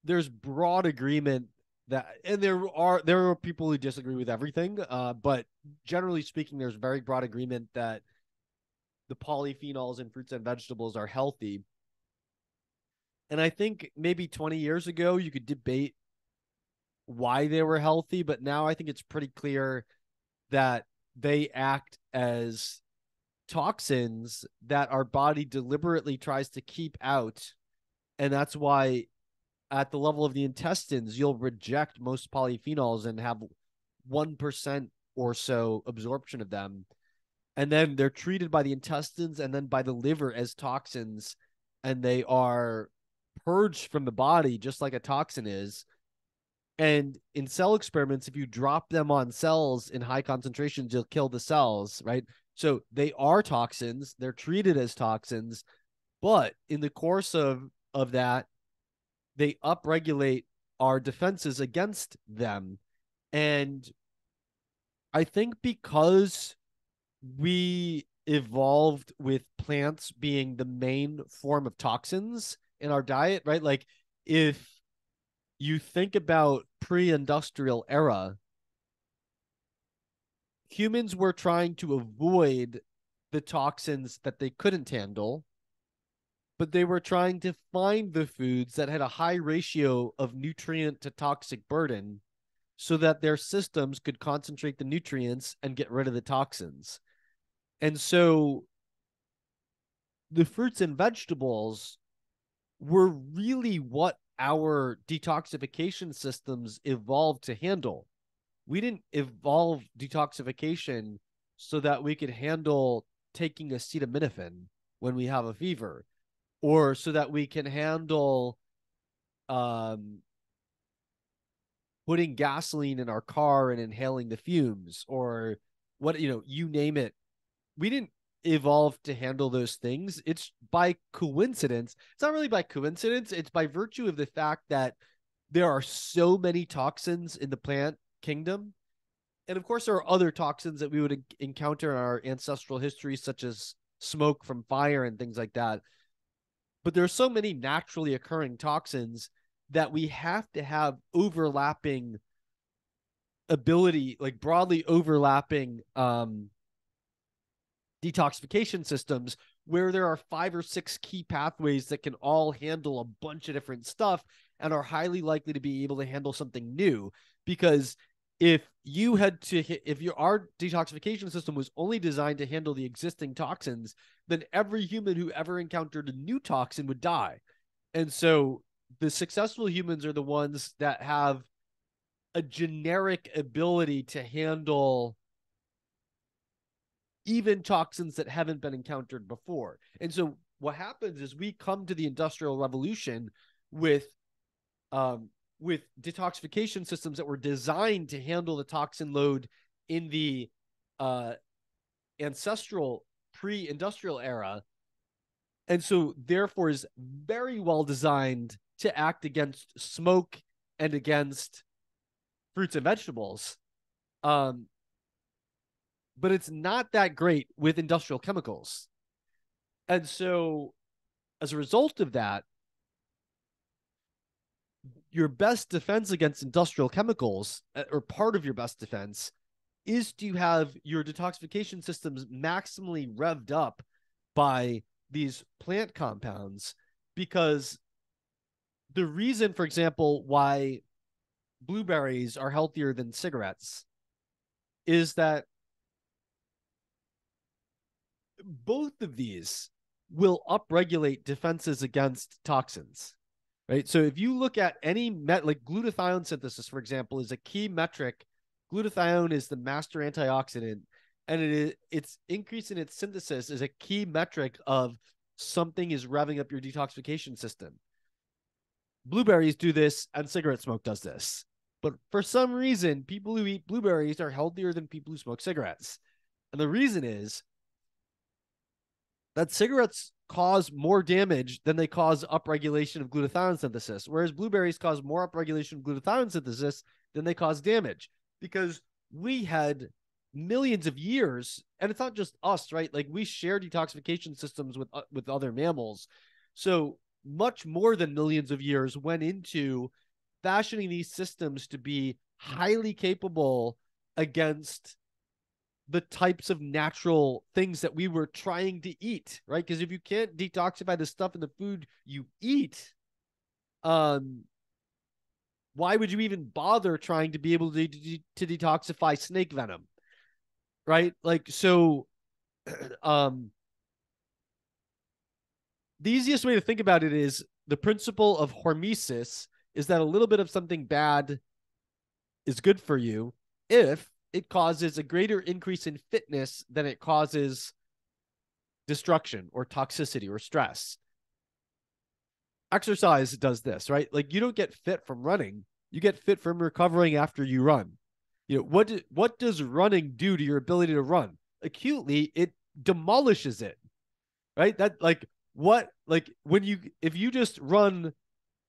there's broad agreement that, and there are people who disagree with everything, but generally speaking, there's very broad agreement that the polyphenols in fruits and vegetables are healthy. And I think maybe 20 years ago you could debate why they were healthy, but now I think it's pretty clear that they act as toxins that our body deliberately tries to keep out. And that's why at the level of the intestines, you'll reject most polyphenols and have 1% or so absorption of them. And then they're treated by the intestines and then by the liver as toxins, and they are purged from the body just like a toxin is. And in cell experiments, if you drop them on cells in high concentrations, you'll kill the cells, right? So they are toxins, they're treated as toxins, but in the course of that, they upregulate our defenses against them. And I think because we evolved with plants being the main form of toxins in our diet, right? Like if you think about pre-industrial era, humans were trying to avoid the toxins that they couldn't handle, but they were trying to find the foods that had a high ratio of nutrient to toxic burden so that their systems could concentrate the nutrients and get rid of the toxins. And so the fruits and vegetables were really what our detoxification systems evolved to handle. We didn't evolve detoxification so that we could handle taking acetaminophen when we have a fever, or so that we can handle um, putting gasoline in our car and inhaling the fumes, or what, you name it. We didn't evolve to handle those things. It's by coincidence. It's not really by coincidence. It's by virtue of the fact that there are so many toxins in the plant kingdom. And of course, there are other toxins that we would encounter in our ancestral history, such as smoke from fire and things like that. But there are so many naturally occurring toxins that we have to have overlapping ability, like broadly overlapping detoxification systems, where there are 5 or 6 key pathways that can all handle a bunch of different stuff and are highly likely to be able to handle something new. Because if our detoxification system was only designed to handle the existing toxins, then every human who ever encountered a new toxin would die. And so the successful humans are the ones that have a generic ability to handle even toxins that haven't been encountered before. And so what happens is we come to the Industrial Revolution with detoxification systems that were designed to handle the toxin load in the ancestral pre-industrial era, and so therefore is very well designed to act against smoke and against fruits and vegetables. But it's not that great with industrial chemicals. And so as a result of that, your best defense against industrial chemicals, or part of your best defense, is to have your detoxification systems maximally revved up by these plant compounds. Because the reason, for example, why blueberries are healthier than cigarettes is that both of these will upregulate defenses against toxins, right? So if you look at any like glutathione synthesis, for example, is a key metric. Glutathione is the master antioxidant, and its increase in its synthesis is a key metric of something is revving up your detoxification system. Blueberries do this, and cigarette smoke does this. But for some reason, people who eat blueberries are healthier than people who smoke cigarettes. And the reason is that cigarettes cause more damage than they cause upregulation of glutathione synthesis, whereas blueberries cause more upregulation of glutathione synthesis than they cause damage. Because we had millions of years, and it's not just us, right? Like we share detoxification systems with other mammals. So much more than millions of years went into fashioning these systems to be highly capable against the types of natural things that we were trying to eat, right? Because if you can't detoxify the stuff in the food you eat, um, why would you even bother trying to be able to detoxify snake venom, right? Like, so, um, the easiest way to think about it is the principle of hormesis is that a little bit of something bad is good for you if it causes a greater increase in fitness than it causes destruction or toxicity or stress. Exercise does this, right? Like you don't get fit from running, you get fit from recovering after you run. You know, what does running do to your ability to run? Acutely, it demolishes it, right? That like what like when you if you just run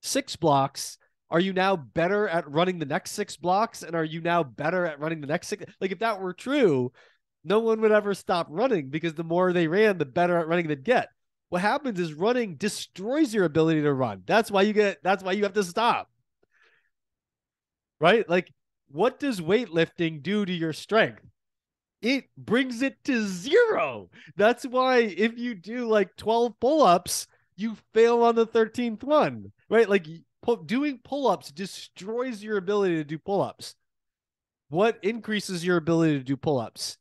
6 blocks, are you now better at running the next 6 blocks? And are you now better at running the next six? Like if that were true, no one would ever stop running because the more they ran, the better at running they'd get. What happens is running destroys your ability to run. That's why you have to stop. Right? Like, what does weightlifting do to your strength? It brings it to zero. That's why if you do like 12 pull-ups, you fail on the 13th one, right? Like doing pull-ups destroys your ability to do pull-ups. What increases your ability to do pull-ups?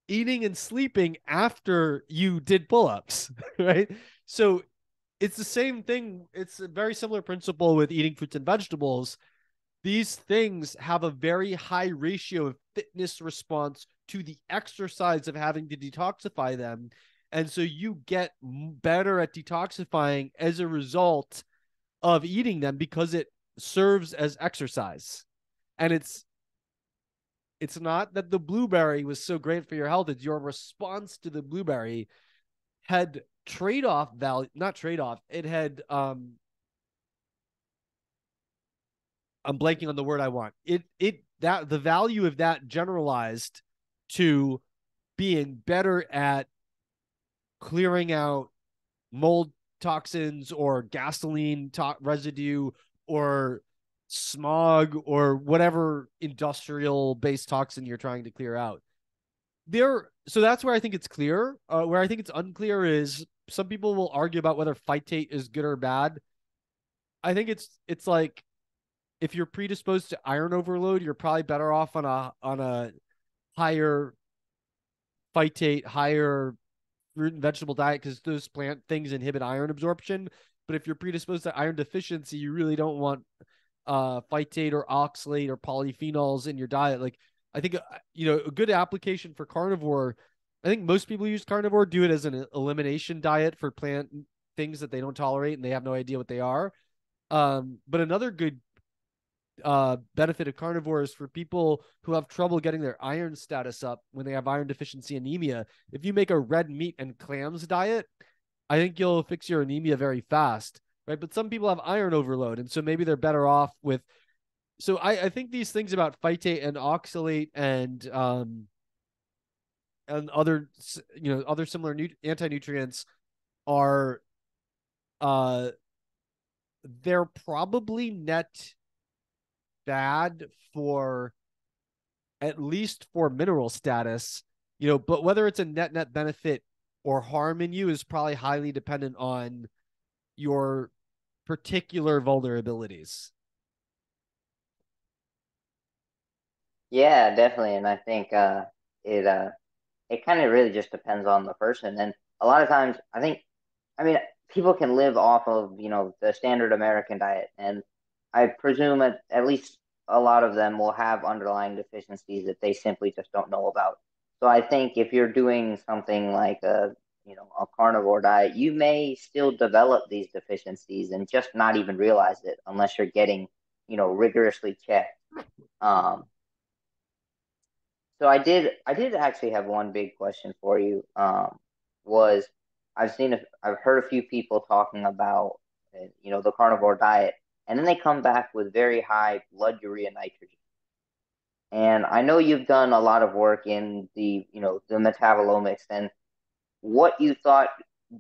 Eating and sleeping after you did pull-ups, right? So it's the same thing. It's a very similar principle with eating fruits and vegetables. These things have a very high ratio of fitness response to the exercise of having to detoxify them. And so you get better at detoxifying as a result of eating them because it serves as exercise. And it's not that the blueberry was so great for your health, it's your response to the blueberry had trade-off value, not trade-off, it had I'm blanking on the word I want. It that the value of that generalized to being better at clearing out mold toxins or gasoline residue or smog or whatever industrial based toxin you're trying to clear out. So that's where I think it's clear. Where I think it's unclear is some people will argue about whether phytate is good or bad. I think it's like if you're predisposed to iron overload, you're probably better off on a higher phytate, higher fruit and vegetable diet because those plant things inhibit iron absorption. But if you're predisposed to iron deficiency, you really don't want phytate or oxalate or polyphenols in your diet. Like I think a good application for carnivore. I think most people use carnivore do it as an elimination diet for plant things that they don't tolerate and they have no idea what they are. But another good benefit of carnivores for people who have trouble getting their iron status up when they have iron deficiency anemia. If you make a red meat and clams diet, I think you'll fix your anemia very fast, right? But some people have iron overload, and so maybe they're better off with. So I think these things about phytate and oxalate and other other similar anti-nutrients are uh they're probably net bad for at least for mineral status, but whether it's a net benefit or harm in you is probably highly dependent on your particular vulnerabilities. Yeah, definitely. And I think it it kind of really just depends on the person. And a lot of times, I mean, people can live off of, the standard American diet, and I presume at least a lot of them will have underlying deficiencies that they simply just don't know about. So I think if you're doing something like a carnivore diet, you may still develop these deficiencies and just not even realize it unless you're getting, rigorously checked. Um, so I did actually have one big question for you. Was I've heard a few people talking about, the carnivore diet, and then they come back with very high blood urea nitrogen. And I know you've done a lot of work in the metabolomics, and what you thought,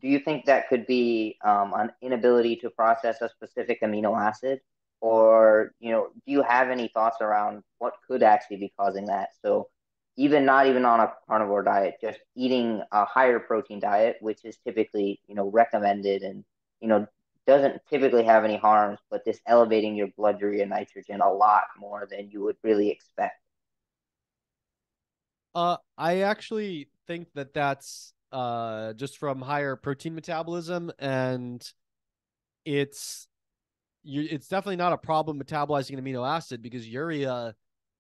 do you think that could be an inability to process a specific amino acid? Or, do you have any thoughts around what could actually be causing that? So even not even on a carnivore diet, just eating a higher protein diet, which is typically, recommended and, you know, doesn't typically have any harms, but this elevating your blood urea nitrogen a lot more than you would really expect. I actually think that that's just from higher protein metabolism, and it's it's definitely not a problem metabolizing an amino acid because urea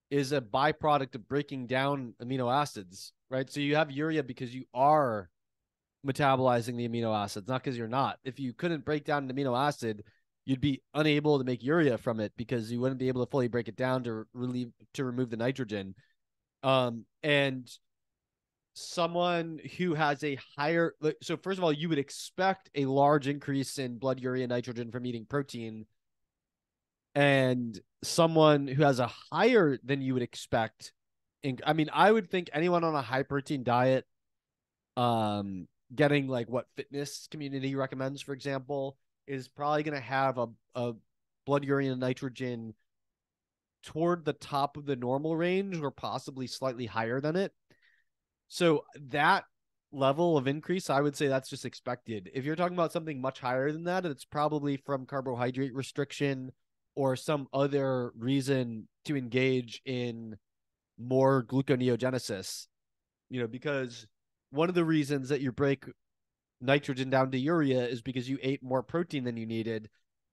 is a byproduct of breaking down amino acids, right? So you have urea because you are metabolizing the amino acids, not because you're not. If you couldn't break down an amino acid, you'd be unable to make urea from it because you wouldn't be able to fully break it down to remove the nitrogen. And someone who has a higher, so first of all, you would expect a large increase in blood urea nitrogen from eating protein, and someone who has a higher than you would expect. I mean, I would think anyone on a high protein diet, getting like what fitness community recommends, for example, is probably going to have a blood urea nitrogen toward the top of the normal range or possibly slightly higher than it. So that level of increase, I would say that's just expected. If you're talking about something much higher than that, it's probably from carbohydrate restriction or some other reason to engage in more gluconeogenesis, because one of the reasons that you break nitrogen down to urea is because you ate more protein than you needed.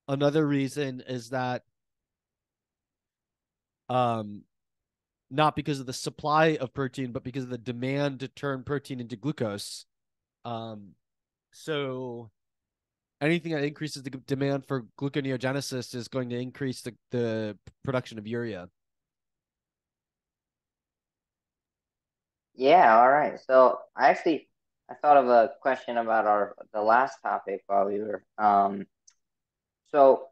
Another reason is that um, not because of the supply of protein, but because of the demand to turn protein into glucose. Um, so anything that increases the demand for gluconeogenesis is going to increase the production of urea. Yeah, all right. So I thought of a question about our the last topic while we were so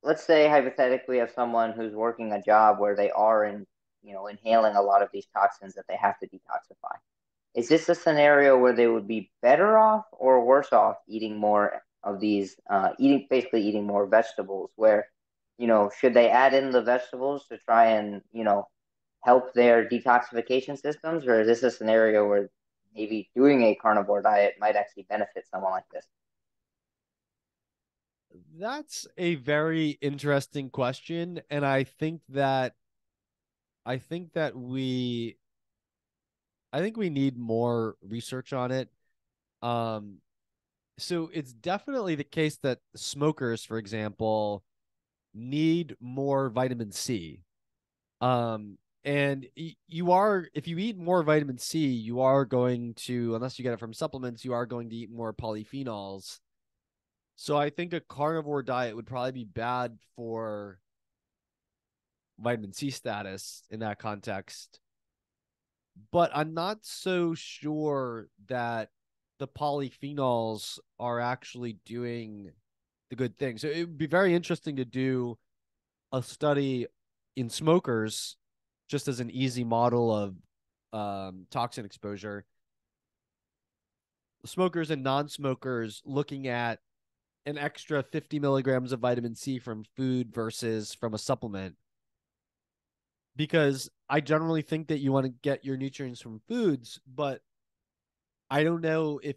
let's say hypothetically of someone who's working a job where they are inhaling a lot of these toxins that they have to detoxify. Is this a scenario where they would be better off or worse off eating more of these, basically eating more vegetables? Where, should they add in the vegetables to try and, help their detoxification systems? Or is this a scenario where maybe doing a carnivore diet might actually benefit someone like this? That's a very interesting question, and I think that we need more research on it. Um, so it's definitely the case that smokers, for example, need more vitamin C. And you are, if you eat more vitamin C, you are going to, unless you get it from supplements, you are going to eat more polyphenols. So I think a carnivore diet would probably be bad for vitamin C status in that context. But I'm not so sure that the polyphenols are actually doing the good thing. So it would be very interesting to do a study in smokers just as an easy model of toxin exposure. Smokers and non-smokers looking at an extra 50 milligrams of vitamin C from food versus from a supplement. Because I generally think that you want to get your nutrients from foods, but I don't know if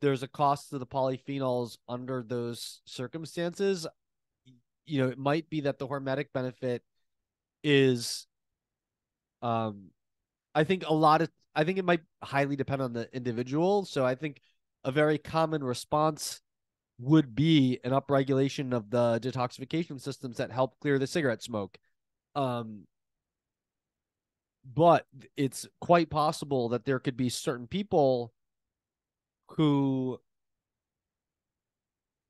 there's a cost to the polyphenols under those circumstances. It might be that the hormetic benefit is um I think it might highly depend on the individual. So I think a very common response would be an upregulation of the detoxification systems that help clear the cigarette smoke. Um, but it's quite possible that there could be certain people who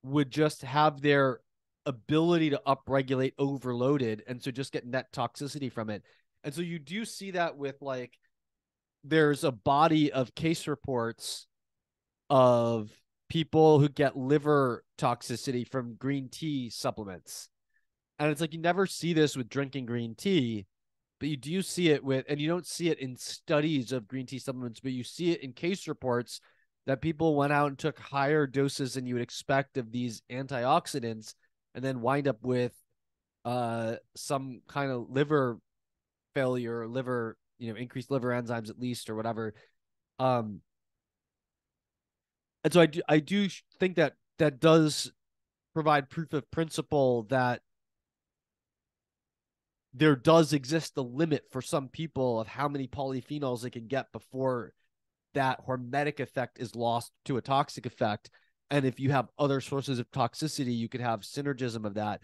would just have their ability to upregulate overloaded, and so just get net toxicity from it. And so you do see that with like there's a body of case reports of people who get liver toxicity from green tea supplements. And it's like you never see this with drinking green tea, but you do see it with, and you don't see it in studies of green tea supplements, but you see it in case reports that people went out and took higher doses than you would expect of these antioxidants and then wind up with some kind of liver failure or liver, increased liver enzymes at least or whatever. Um, and so I do think that that does provide proof of principle that there does exist a limit for some people of how many polyphenols they can get before that hormetic effect is lost to a toxic effect. And if you have other sources of toxicity, you could have synergism of that.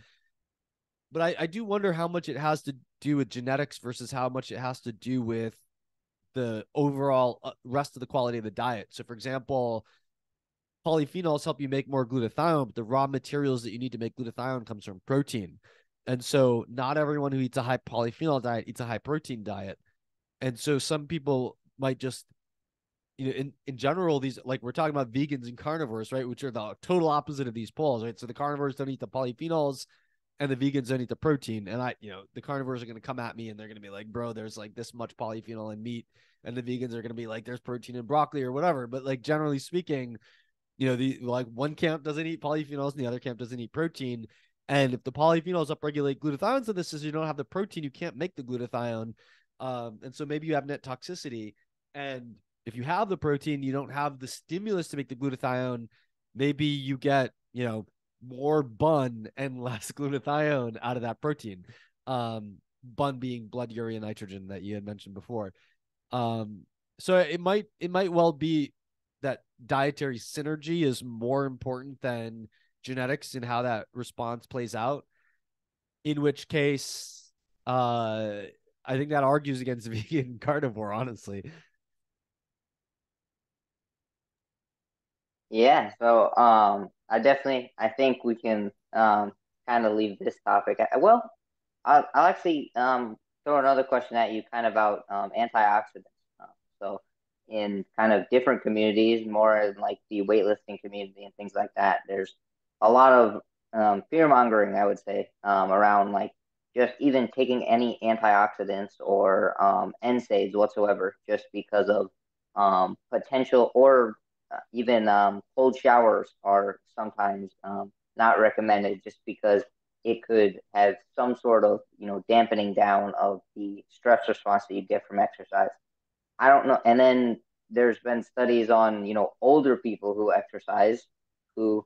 But I do wonder how much it has to do with genetics versus how much it has to do with the overall rest of the quality of the diet. So, for example, polyphenols help you make more glutathione, but the raw materials that you need to make glutathione comes from protein. And so not everyone who eats a high polyphenol diet eats a high protein diet. And so some people might just, in general, these, like we're talking about vegans and carnivores, right? Which are the total opposite of these poles, right? So the carnivores don't eat the polyphenols and the vegans don't eat the protein. And the carnivores are going to come at me and they're going to be like, bro, there's like this much polyphenol in meat. And the vegans are going to be like, there's protein in broccoli or whatever. But like, generally speaking, the like one camp doesn't eat polyphenols and the other camp doesn't eat protein. And if the polyphenols upregulate glutathione, so this is you don't have the protein, you can't make the glutathione. And so maybe you have net toxicity. And if you have the protein, you don't have the stimulus to make the glutathione. Maybe you get, more bun and less glutathione out of that protein. Bun being blood, urea, nitrogen that you had mentioned before. Um, so it might well be that dietary synergy is more important than genetics and how that response plays out. In which case, I think that argues against vegan carnivore, honestly. Yeah, so I think we can kind of leave this topic. Well, I'll actually throw another question at you, kind of about antioxidants. So in kind of different communities, more in like the weightlifting community and things like that, there's a lot of fear mongering, I would say, around like just even taking any antioxidants or NSAIDs whatsoever, just because of potential, or even cold showers are sometimes not recommended, just because it could have some sort of dampening down of the stress response that you get from exercise. I don't know. And then there's been studies on older people who exercise, who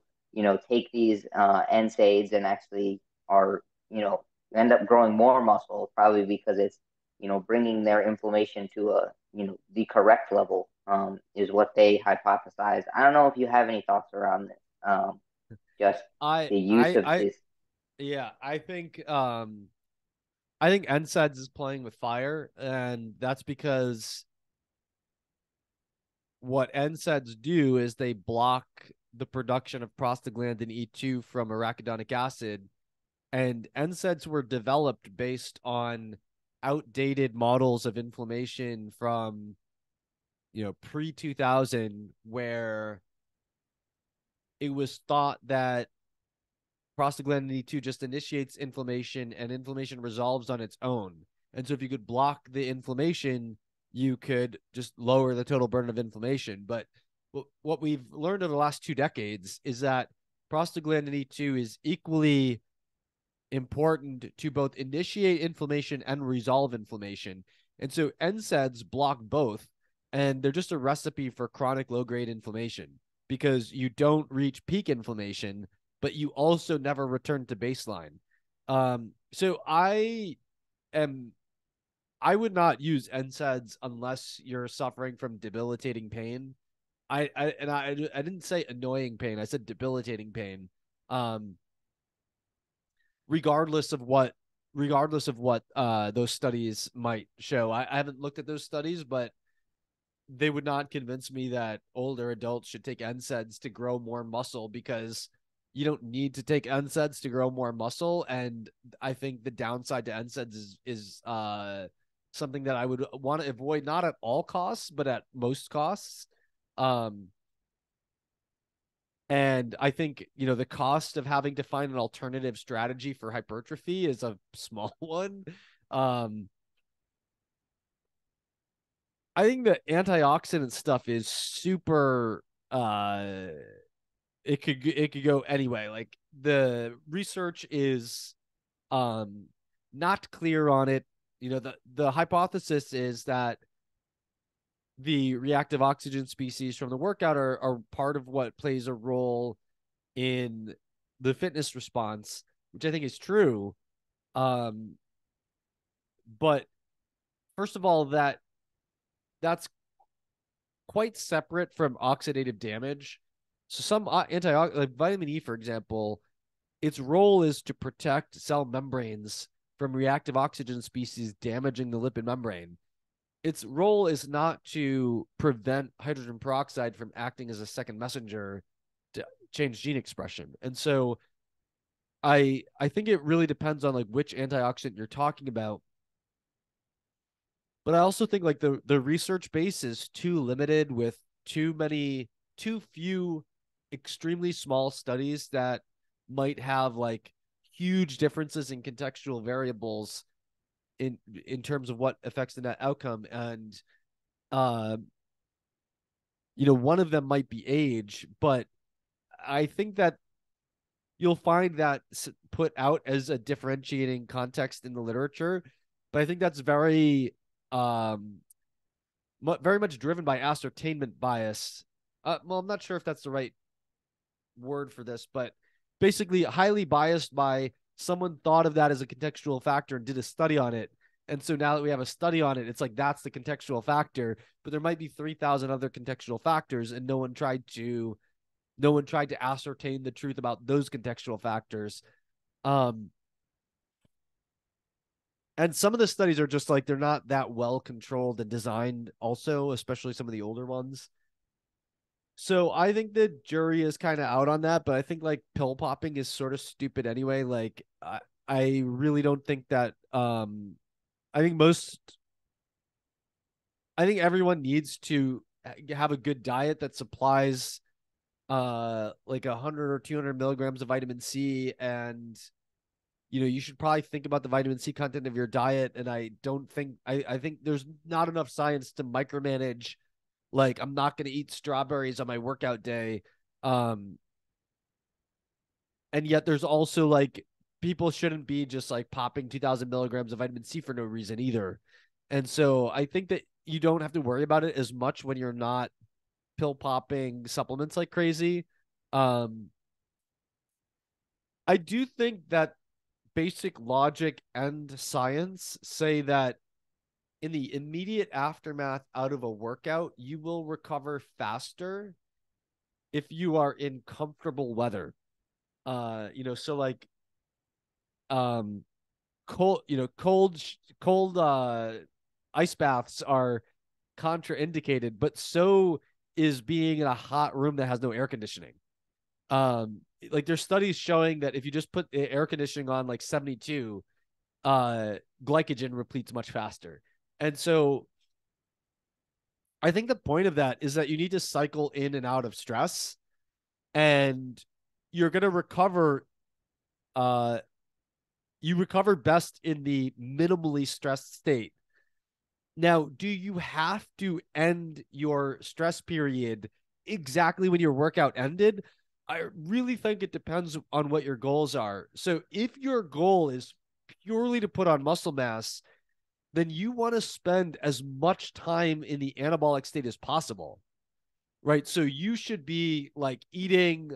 take these NSAIDs and actually are end up growing more muscle, probably because it's bringing their inflammation to a the correct level, is what they hypothesize. I don't know if you have any thoughts around this, just I the use I of I this. yeah, I think NSAIDs is playing with fire, and that's because what NSAIDs do is they block the production of prostaglandin E2 from arachidonic acid. And NSAIDs were developed based on outdated models of inflammation from, pre 2000, where it was thought that prostaglandin E2 just initiates inflammation and inflammation resolves on its own. And so if you could block the inflammation, you could just lower the total burden of inflammation. But what we've learned over the last 2 decades is that prostaglandin E2 is equally important to both initiate inflammation and resolve inflammation. And so NSAIDs block both, and they're just a recipe for chronic low grade inflammation because you don't reach peak inflammation, but you also never return to baseline. So am I would not use NSAIDs unless you're suffering from debilitating pain. I didn't say annoying pain. I said debilitating pain. Um, regardless of what those studies might show. I haven't looked at those studies, but they would not convince me that older adults should take NSAIDs to grow more muscle, because you don't need to take NSAIDs to grow more muscle. And I think the downside to NSAIDs is something that I would want to avoid, not at all costs, but at most costs. Um, and I think, the cost of having to find an alternative strategy for hypertrophy is a small one. Um, I think the antioxidant stuff is super it could go anyway. Like, the research is um not clear on it. The hypothesis is that the reactive oxygen species from the workout are part of what plays a role in the fitness response, which I think is true. Um, but first of all, that's quite separate from oxidative damage. So some like vitamin E, for example, its role is to protect cell membranes from reactive oxygen species damaging the lipid membrane. Its role is not to prevent hydrogen peroxide from acting as a second messenger to change gene expression. And so I think it really depends on like which antioxidant you're talking about. But I also think like the research base is too limited, with too few extremely small studies that might have like huge differences in contextual variables in terms of what affects the net outcome. And uh one of them might be age, but I think that you'll find that put out as a differentiating context in the literature. But I think that's um very much driven by ascertainment bias. Well, I'm not sure if that's the right word for this, but basically highly biased by someone thought of that as a contextual factor and did a study on it. And so now that we have a study on it, it's like that's the contextual factor, but there might be 3,000 other contextual factors, and no one tried to ascertain the truth about those contextual factors. Um, and some of the studies are just like they're not that well controlled and designed, also, especially some of the older ones. So I think the jury is kind of out on that, but I think like pill popping is sort of stupid anyway. Like I really don't think that I think most I think everyone needs to have a good diet that supplies like 100 or 200 milligrams of vitamin C. And you should probably think about the vitamin C content of your diet. And I think there's not enough science to micromanage, like I'm not going to eat strawberries on my workout day. Um, and yet there's also like people shouldn't be just like popping 2,000 milligrams of vitamin C for no reason either. And so I think that you don't have to worry about it as much when you're not pill popping supplements like crazy. Um, I do think that basic logic and science say that in the immediate aftermath out of a workout, you will recover faster if you are in comfortable weather. So like um cold ice baths are contraindicated, but so is being in a hot room that has no air conditioning. Like there's studies showing that if you just put air conditioning on like 72, glycogen repletes much faster. And so I think the point of that is that you need to cycle in and out of stress, and you're going to uh recover best in the minimally stressed state. Now, do you have to end your stress period exactly when your workout ended? I really think it depends on what your goals are. So, if your goal is purely to put on muscle mass, then you want to spend as much time in the anabolic state as possible, right? So, you should be like eating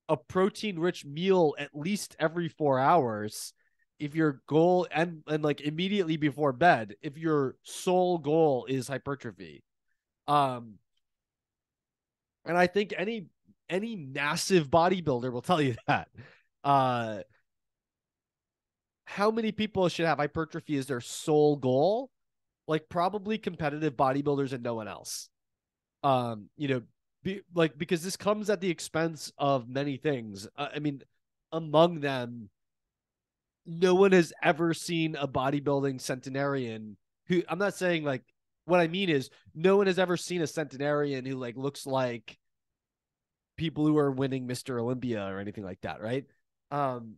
a protein rich meal at least every 4 hours if your goal, and like immediately before bed if your sole goal is hypertrophy. um and I think any massive bodybuilder will tell you that. uh how many people should have hypertrophy as their sole goal? like probably competitive bodybuilders and no one else. You know, because this comes at the expense of many things. I mean, among them, no one has ever seen a bodybuilding centenarian who, I'm not saying like, what I mean is no one has ever seen a centenarian who like looks like people who are winning Mr. Olympia or anything like that, right? Um,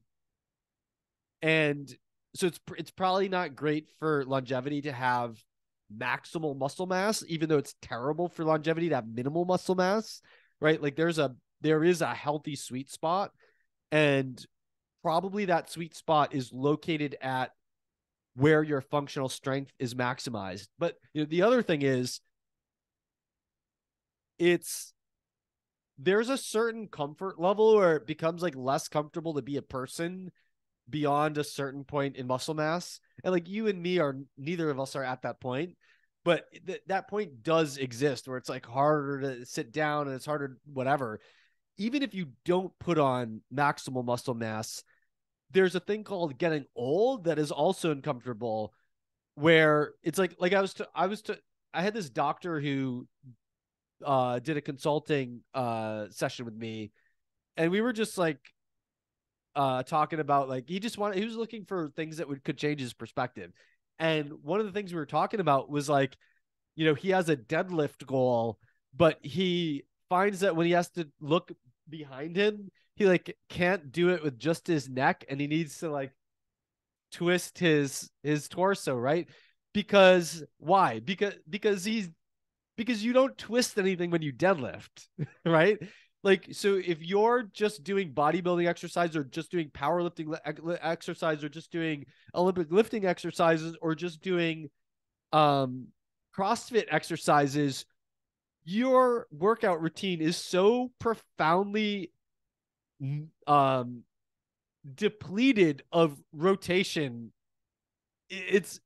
and so it's probably not great for longevity to have maximal muscle mass, even though it's terrible for longevity to have minimal muscle mass, right? Like there is a healthy sweet spot, and probably that sweet spot is located at where your functional strength is maximized. But you know, the other thing is it's there's a certain comfort level where it becomes like less comfortable to be a person beyond a certain point in muscle mass. And like you and me are neither of us are at that point, but that point does exist where it's like harder to sit down and it's harder whatever. Even if you don't put on maximal muscle mass, there's a thing called getting old that is also uncomfortable where it's like I had this doctor who did a consulting session with me, and we were just like talking about like he was looking for things that could change his perspective. And one of the things we were talking about was like, you know, he has a deadlift goal, but he finds that when he has to look behind him, he like can't do it with just his neck, and he needs to like twist his torso, right? Because why? Because you don't twist anything when you deadlift, right? Like, so if you're just doing bodybuilding exercise or just doing powerlifting exercise or just doing Olympic lifting exercises or just doing um CrossFit exercises, your workout routine is so profoundly um depleted of rotation. It's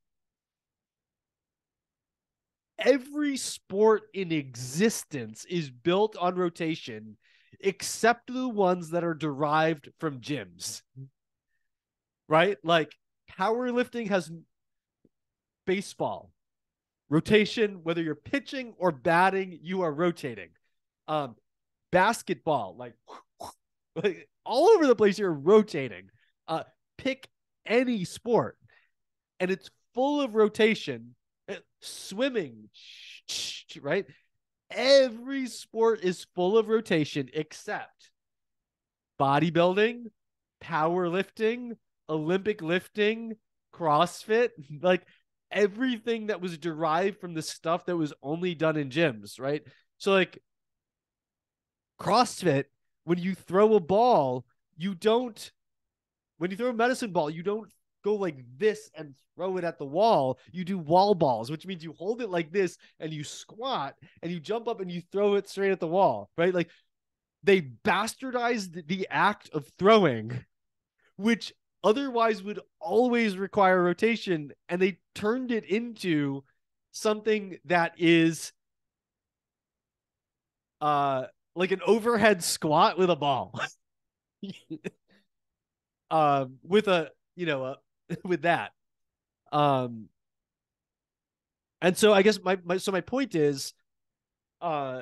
every sport in existence is built on rotation except the ones that are derived from gyms, right? Like powerlifting has baseball rotation, whether you're pitching or batting, you are rotating. um Basketball, like all over the place, you're rotating. Pick any sport and it's full of rotation. Swimming, right? Every sport is full of rotation except bodybuilding, powerlifting, Olympic lifting, CrossFit, like everything that was derived from the stuff that was only done in gyms, right? So like CrossFit, when you throw a ball, you don't when you throw a medicine ball, you don't go like this and throw it at the wall. You do wall balls, which means you hold it like this and you squat and you jump up and you throw it straight at the wall, right? Like they bastardized the act of throwing, which otherwise would always require rotation, and they turned it into something that is uh like an overhead squat with a ball. With a with that. Um and so I guess my point is uh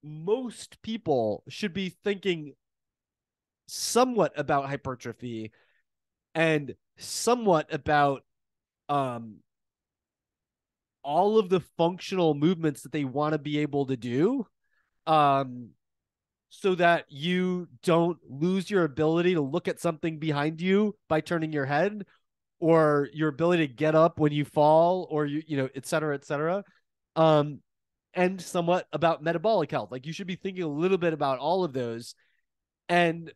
most people should be thinking somewhat about hypertrophy and somewhat about um all of the functional movements that they want to be able to do, um so that you don't lose your ability to look at something behind you by turning your head, or your ability to get up when you fall, or et cetera, et cetera. um and somewhat about metabolic health. Like you should be thinking a little bit about all of those. And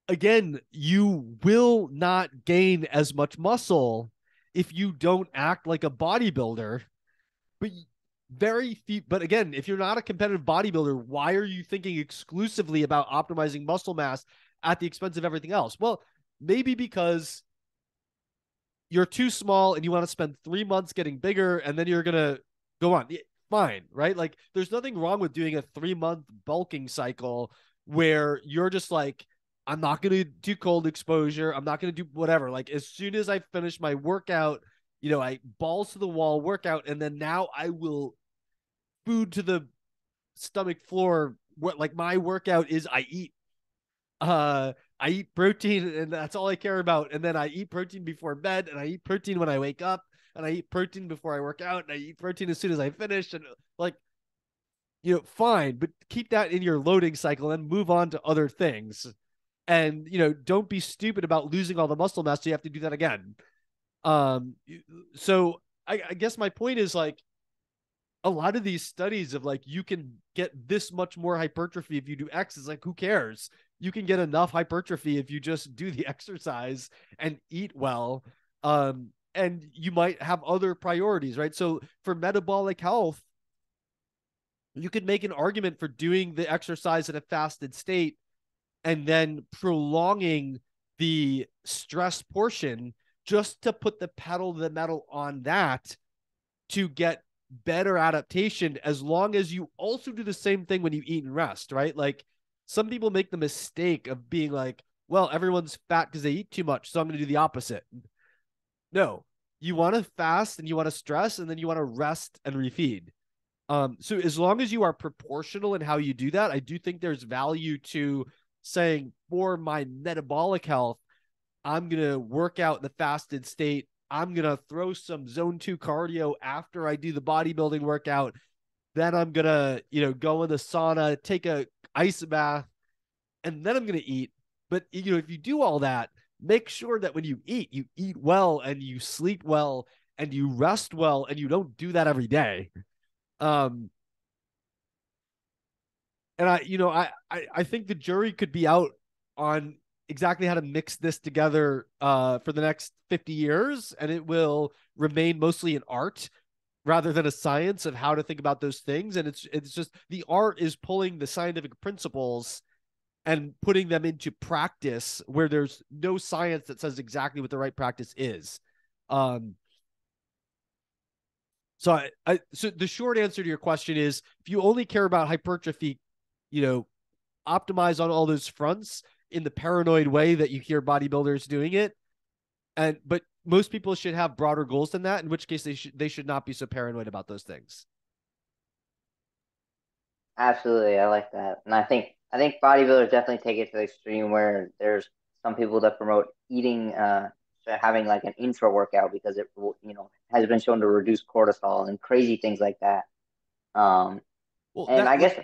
again, you will not gain as much muscle if you don't act like a bodybuilder. But very few, but again, if you're not a competitive bodybuilder, why are you thinking exclusively about optimizing muscle mass at the expense of everything else? Well, maybe because you're too small and you want to spend 3 months getting bigger and then you're going to go on. Fine, right? Like there's nothing wrong with doing a 3-month bulking cycle where you're just like I'm not going to do cold exposure. I'm not going to do whatever. Like as soon as I finish my workout, I balls to the wall workout, and then now I will food to the stomach floor. What like my workout is I eat. I eat protein and that's all I care about. And then I eat protein before bed and I eat protein when I wake up and I eat protein before I work out and I eat protein as soon as I finish. And like, fine, but keep that in your loading cycle and move on to other things. And don't be stupid about losing all the muscle mass so you have to do that again. Um so I guess my point is like a lot of these studies of like you can get this much more hypertrophy if you do X is like who cares? You can get enough hypertrophy if you just do the exercise and eat well. And you might have other priorities, right? So for metabolic health, you could make an argument for doing the exercise in a fasted state and then prolonging the stress portion just to put the pedal to the metal on that to get better adaptation, as long as you also do the same thing when you eat and rest, right? Like some people make the mistake of being like, well, everyone's fat because they eat too much, so I'm going to do the opposite. No, you want to fast and you want to stress and then you want to rest and refeed. So as long as you are proportional in how you do that, I do think there's value to saying for my metabolic health, I'm going to work out in the fasted state. I'm going to throw some zone 2 cardio after I do the bodybuilding workout. Then I'm going to, go in the sauna, take a ice bath, and then I'm going to eat. But, if you do all that, make sure that when you eat well and you sleep well and you rest well and you don't do that every day. Um, and I think the jury could be out on exactly how to mix this together for the next 50 years, and it will remain mostly an art rather than a science of how to think about those things. And it's just the art is pulling the scientific principles and putting them into practice where there's no science that says exactly what the right practice is. Um, so the short answer to your question is if you only care about hypertrophy, you know, optimize on all those fronts in the paranoid way that you hear bodybuilders doing it. But most people should have broader goals than that, in which case they should not be so paranoid about those things. Absolutely, I like that, and I think bodybuilders definitely take it to the extreme where there's some people that promote eating, having like an intra workout because it has been shown to reduce cortisol and crazy things like that. Um, Well, and that I like guess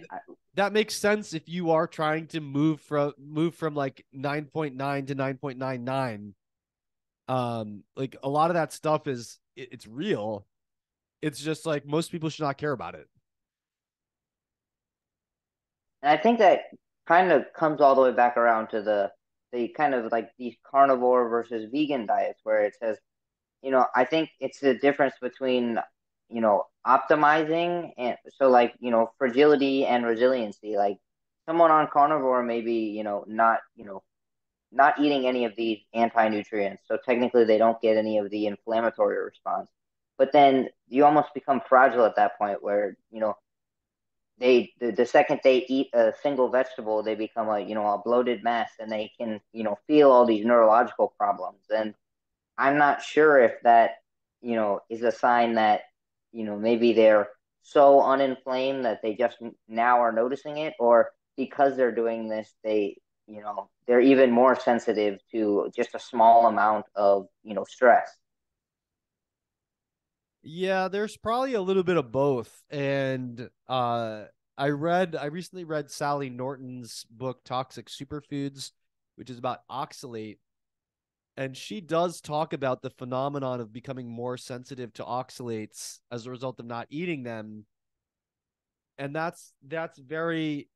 that makes sense if you are trying to move from like 9.9 to 9.99. Like a lot of that stuff it's real. It's just like most people should not care about it. And I think that kind of comes all the way back around to the kind of like these carnivore versus vegan diets where it says, I think it's the difference between, optimizing and so like, fragility and resiliency. Like someone on carnivore maybe, not eating any of these anti-nutrients. So technically they don't get any of the inflammatory response. But then you almost become fragile at that point where, the second they eat a single vegetable, they become a bloated mess and they can feel all these neurological problems. And I'm not sure if that is a sign that maybe they're so uninflamed that they just now are noticing it, or because they're doing this, they're even more sensitive to just a small amount of stress. Yeah, there's probably a little bit of both. And I recently read Sally Norton's book Toxic Superfoods, which is about oxalate. And she does talk about the phenomenon of becoming more sensitive to oxalates as a result of not eating them. And that's very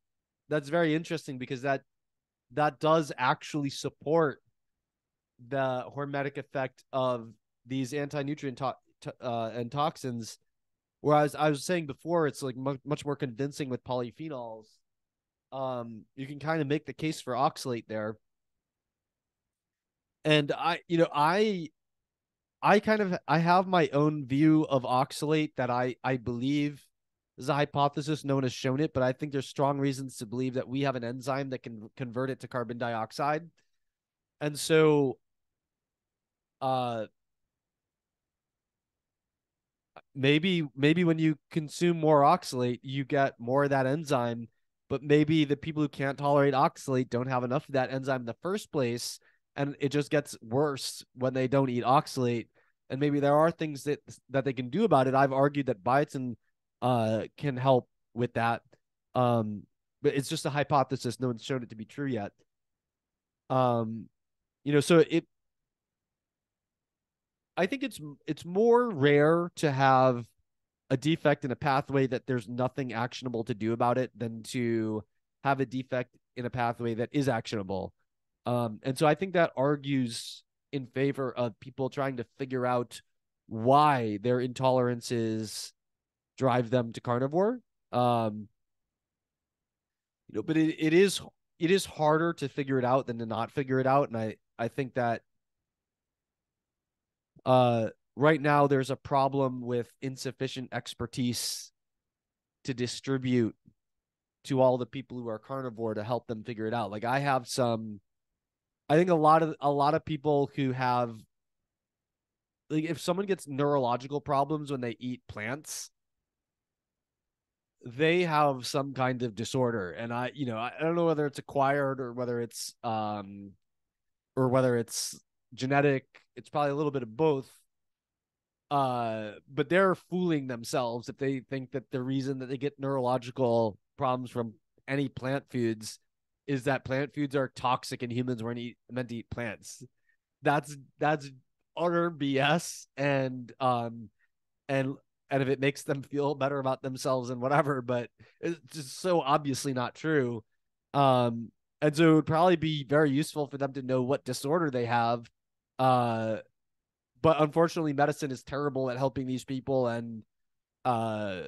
interesting because that does actually support the hormetic effect of these anti-nutrient and toxins. Whereas I was saying before, it's like much more convincing with polyphenols. You can kind of make the case for oxalate there. And I have my own view of oxalate that I believe This is a hypothesis. No one has shown it, but I think there's strong reasons to believe that we have an enzyme that can convert it to carbon dioxide. And so, uh, maybe when you consume more oxalate, you get more of that enzyme, but maybe the people who can't tolerate oxalate don't have enough of that enzyme in the first place, and it just gets worse when they don't eat oxalate. And maybe there are things that they can do about it. I've argued that biotin can help with that. But it's just a hypothesis. No one's shown it to be true yet. Um, so I think it's more rare to have a defect in a pathway that there's nothing actionable to do about it than to have a defect in a pathway that is actionable. And so I think that argues in favor of people trying to figure out why their intolerances drive them to carnivore. Um, but it is harder to figure it out than to not figure it out. And I think that uh right now there's a problem with insufficient expertise to distribute to all the people who are carnivore to help them figure it out. Like I think a lot of people who have, like, if someone gets neurological problems when they eat plants, they have some kind of disorder. And I don't know whether it's acquired or whether it's genetic. It's probably a little bit of both. But they're fooling themselves if they think that the reason that they get neurological problems from any plant foods is that plant foods are toxic and humans weren't meant to eat plants. That's utter BS. And if it makes them feel better about themselves and whatever, but it's just so obviously not true. And so it would probably be very useful for them to know what disorder they have. Uh, but unfortunately, medicine is terrible at helping these people, and uh,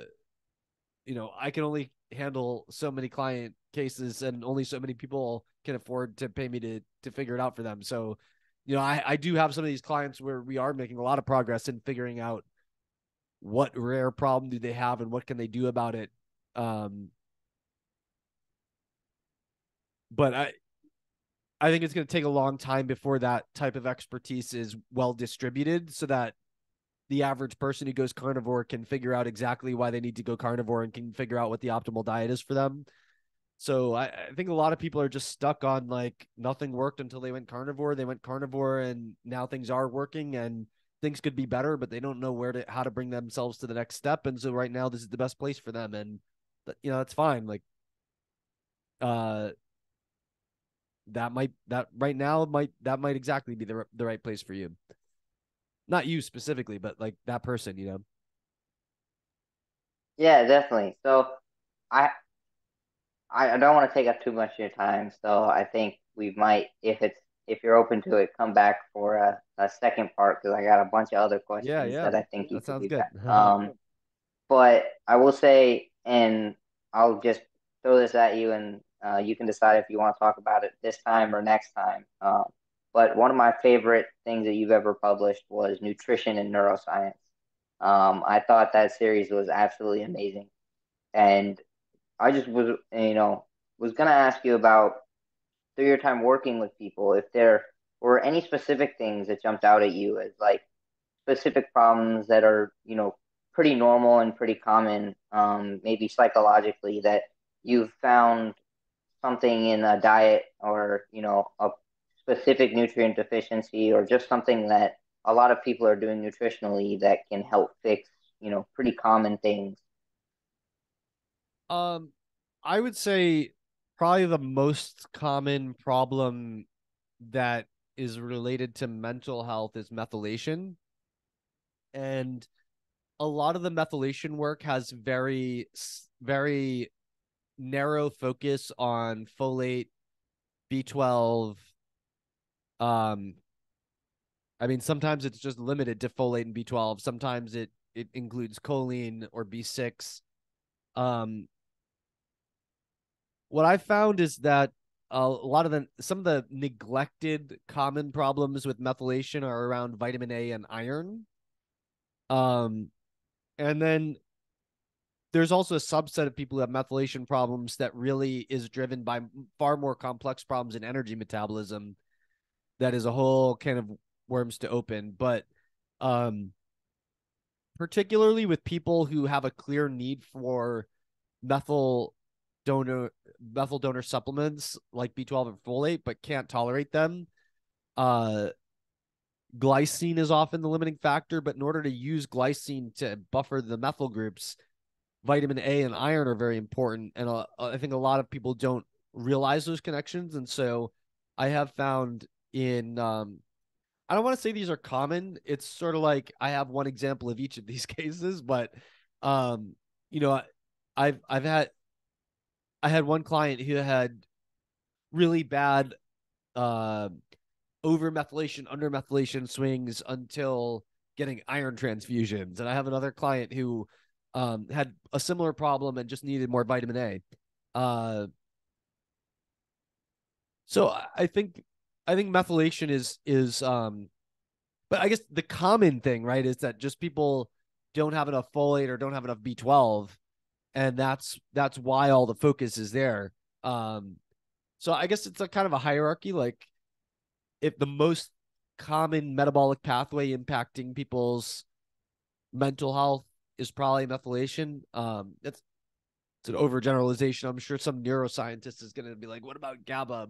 I can only handle so many client cases, and only so many people can afford to pay me to figure it out for them. So, I do have some of these clients where we are making a lot of progress in figuring out what rare problem do they have and what can they do about it. Um, but I think it's going to take a long time before that type of expertise is well distributed, so that the average person who goes carnivore can figure out exactly why they need to go carnivore and can figure out what the optimal diet is for them. So I think a lot of people are just stuck on, like, nothing worked until they went carnivore. They went carnivore and now things are working and things could be better, but they don't know how to bring themselves to the next step. And so right now this is the best place for them. And that's fine. Like, uh, that right now might exactly be the right place for you. Not you specifically, but like that person. Yeah, definitely. So I I don't want to take up too much of your time, so I think we might, if you're open to it, come back for a second part because I got a bunch of other Yeah, questions yeah. that I think you That could sounds do good. that. But I will say, and I'll just throw this at you, and you can decide if you want to talk about it this time or next time. But one of my favorite things that you've ever published was nutrition and neuroscience. I thought that series was absolutely amazing, and I just was gonna ask you about, through your time working with people, if there were any specific things that jumped out at you as like specific problems that are pretty normal and pretty common, maybe psychologically, that you've found something in a diet or a specific nutrient deficiency or just something that a lot of people are doing nutritionally that can help fix pretty common things. um, I would say probably the most common problem that is related to mental health is methylation. And a lot of the methylation work has very narrow focus on folate, B12. Um, I mean, sometimes it's just limited to folate and B12. Sometimes it includes choline or B6. Um, what I found is that some of the neglected common problems with methylation are around vitamin A and iron. Um, and then there's also a subset of people who have methylation problems that really is driven by far more complex problems in energy metabolism. That is a whole can of worms to open. But um, particularly with people who have a clear need for methyl donor methyl donor supplements like B12 and folate, but can't tolerate them. Uh, Glycine is often the limiting factor, but in order to use glycine to buffer the methyl groups, vitamin A and iron are very important. And I think a lot of people don't realize those connections. And so I have found in, I don't want to say these are common. It's sort of like I have one example of each of these cases, but, um, you know, I've had, I had one client who had really bad, uh, over methylation, under methylation swings until getting iron transfusions. And I have another client who had a similar problem and just needed more vitamin A. So I think methylation is but I guess the common thing, right, is that just people don't have enough folate or don't have enough B12, and that's why all the focus is there. Um, so I guess it's a kind of a hierarchy. Like if the most common metabolic pathway impacting people's mental health is probably methylation. That's it's an overgeneralization. I'm sure some neuroscientist is going to be like, "What about GABA?"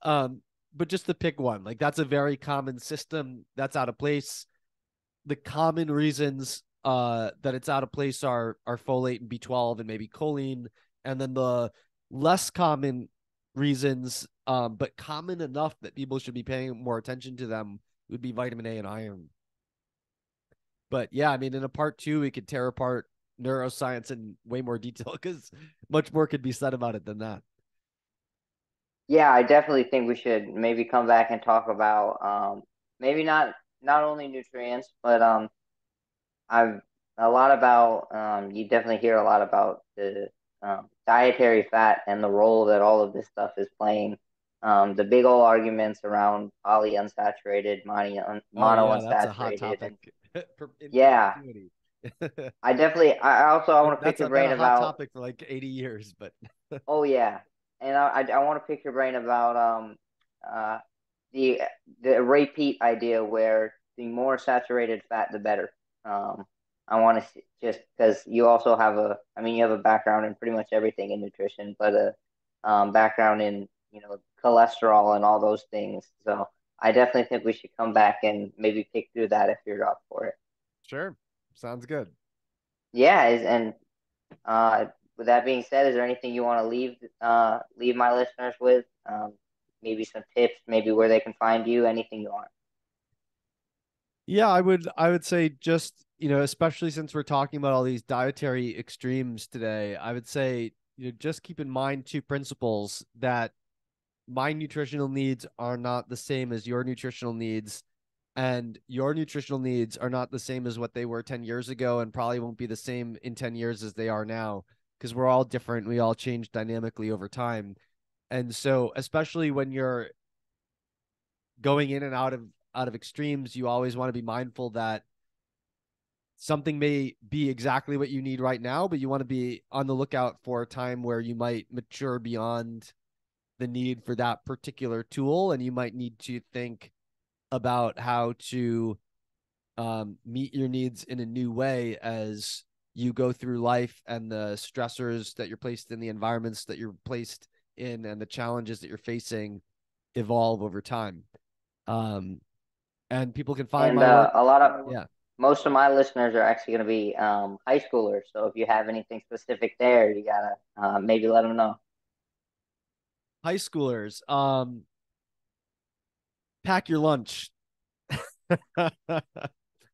Um, but just to pick one, like that's a very common system that's out of place. The common reasons that it's out of place are folate and B12 and maybe choline, and then the less common reasons, but common enough that people should be paying more attention to them would be vitamin A and iron. But yeah, I mean, in a part two, we could tear apart neuroscience in way more detail because much more could be said about it than that. Yeah, I definitely think we should maybe come back and talk about maybe not only nutrients, but I've a lot about you definitely hear a lot about the dietary fat and the role that all of this stuff is playing. The big old arguments around polyunsaturated, Oh mono yeah, that's a hot unsaturated, topic and in yeah, perpetuity. I also I want to pick That's your been brain a hot about. topic for like 80 years, but Oh yeah, and I want to pick your brain about uh the the repeat idea where the more saturated fat the better. Um, I want to just because you also have I mean you have a background in pretty much everything in nutrition, but a background in cholesterol and all those things. So I definitely think we should come back and maybe pick through that if you're up for it. sure. Sounds good. Yeah, and Uh, with that being said, is there anything you want to leave my listeners with? Maybe some tips, maybe where they can find you, anything you want. Yeah, I would say just, especially since we're talking about all these dietary extremes today, I would say, just keep in mind two principles that my nutritional needs are not the same as your nutritional needs, and your nutritional needs are not the same as what they were 10 years ago and probably won't be the same in 10 years as they are now because we're all different. We all change dynamically over time. And so, especially when you're going in and out of extremes, you always want to be mindful that something may be exactly what you need right now, but you want to be on the lookout for a time where you might mature beyond the need for that particular tool, and you might need to think about how to meet your needs in a new way as you go through life and the stressors that you're placed in, the environments that you're placed in, and the challenges that you're facing evolve over time. Um, and people can find And my work. a lot of Yeah. most of my listeners are actually going to be high schoolers. So if you have anything specific there, you gotta maybe let them know. High schoolers, pack your lunch.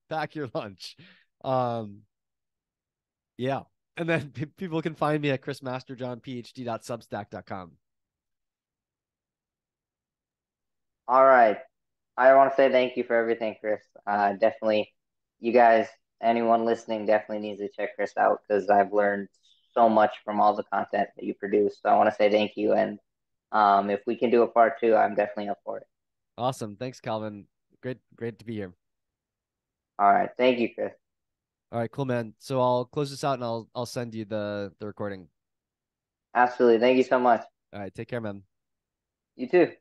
Pack your lunch. Um, yeah. And then people can find me at chrismasterjohnphd.substack.com. All right. I want to say thank you for everything, Chris. Definitely, you guys, anyone listening, definitely needs to check Chris out because I've learned so much from all the content that you produce. So I want to say thank you, and if we can do a part two, I'm definitely up for it. Awesome. Thanks, Calvin. Great to be here. All right, thank you, Chris. All right, cool, man. So I'll close this out and I'll send you the recording. Absolutely. Thank you so much. All right, take care, man. You too.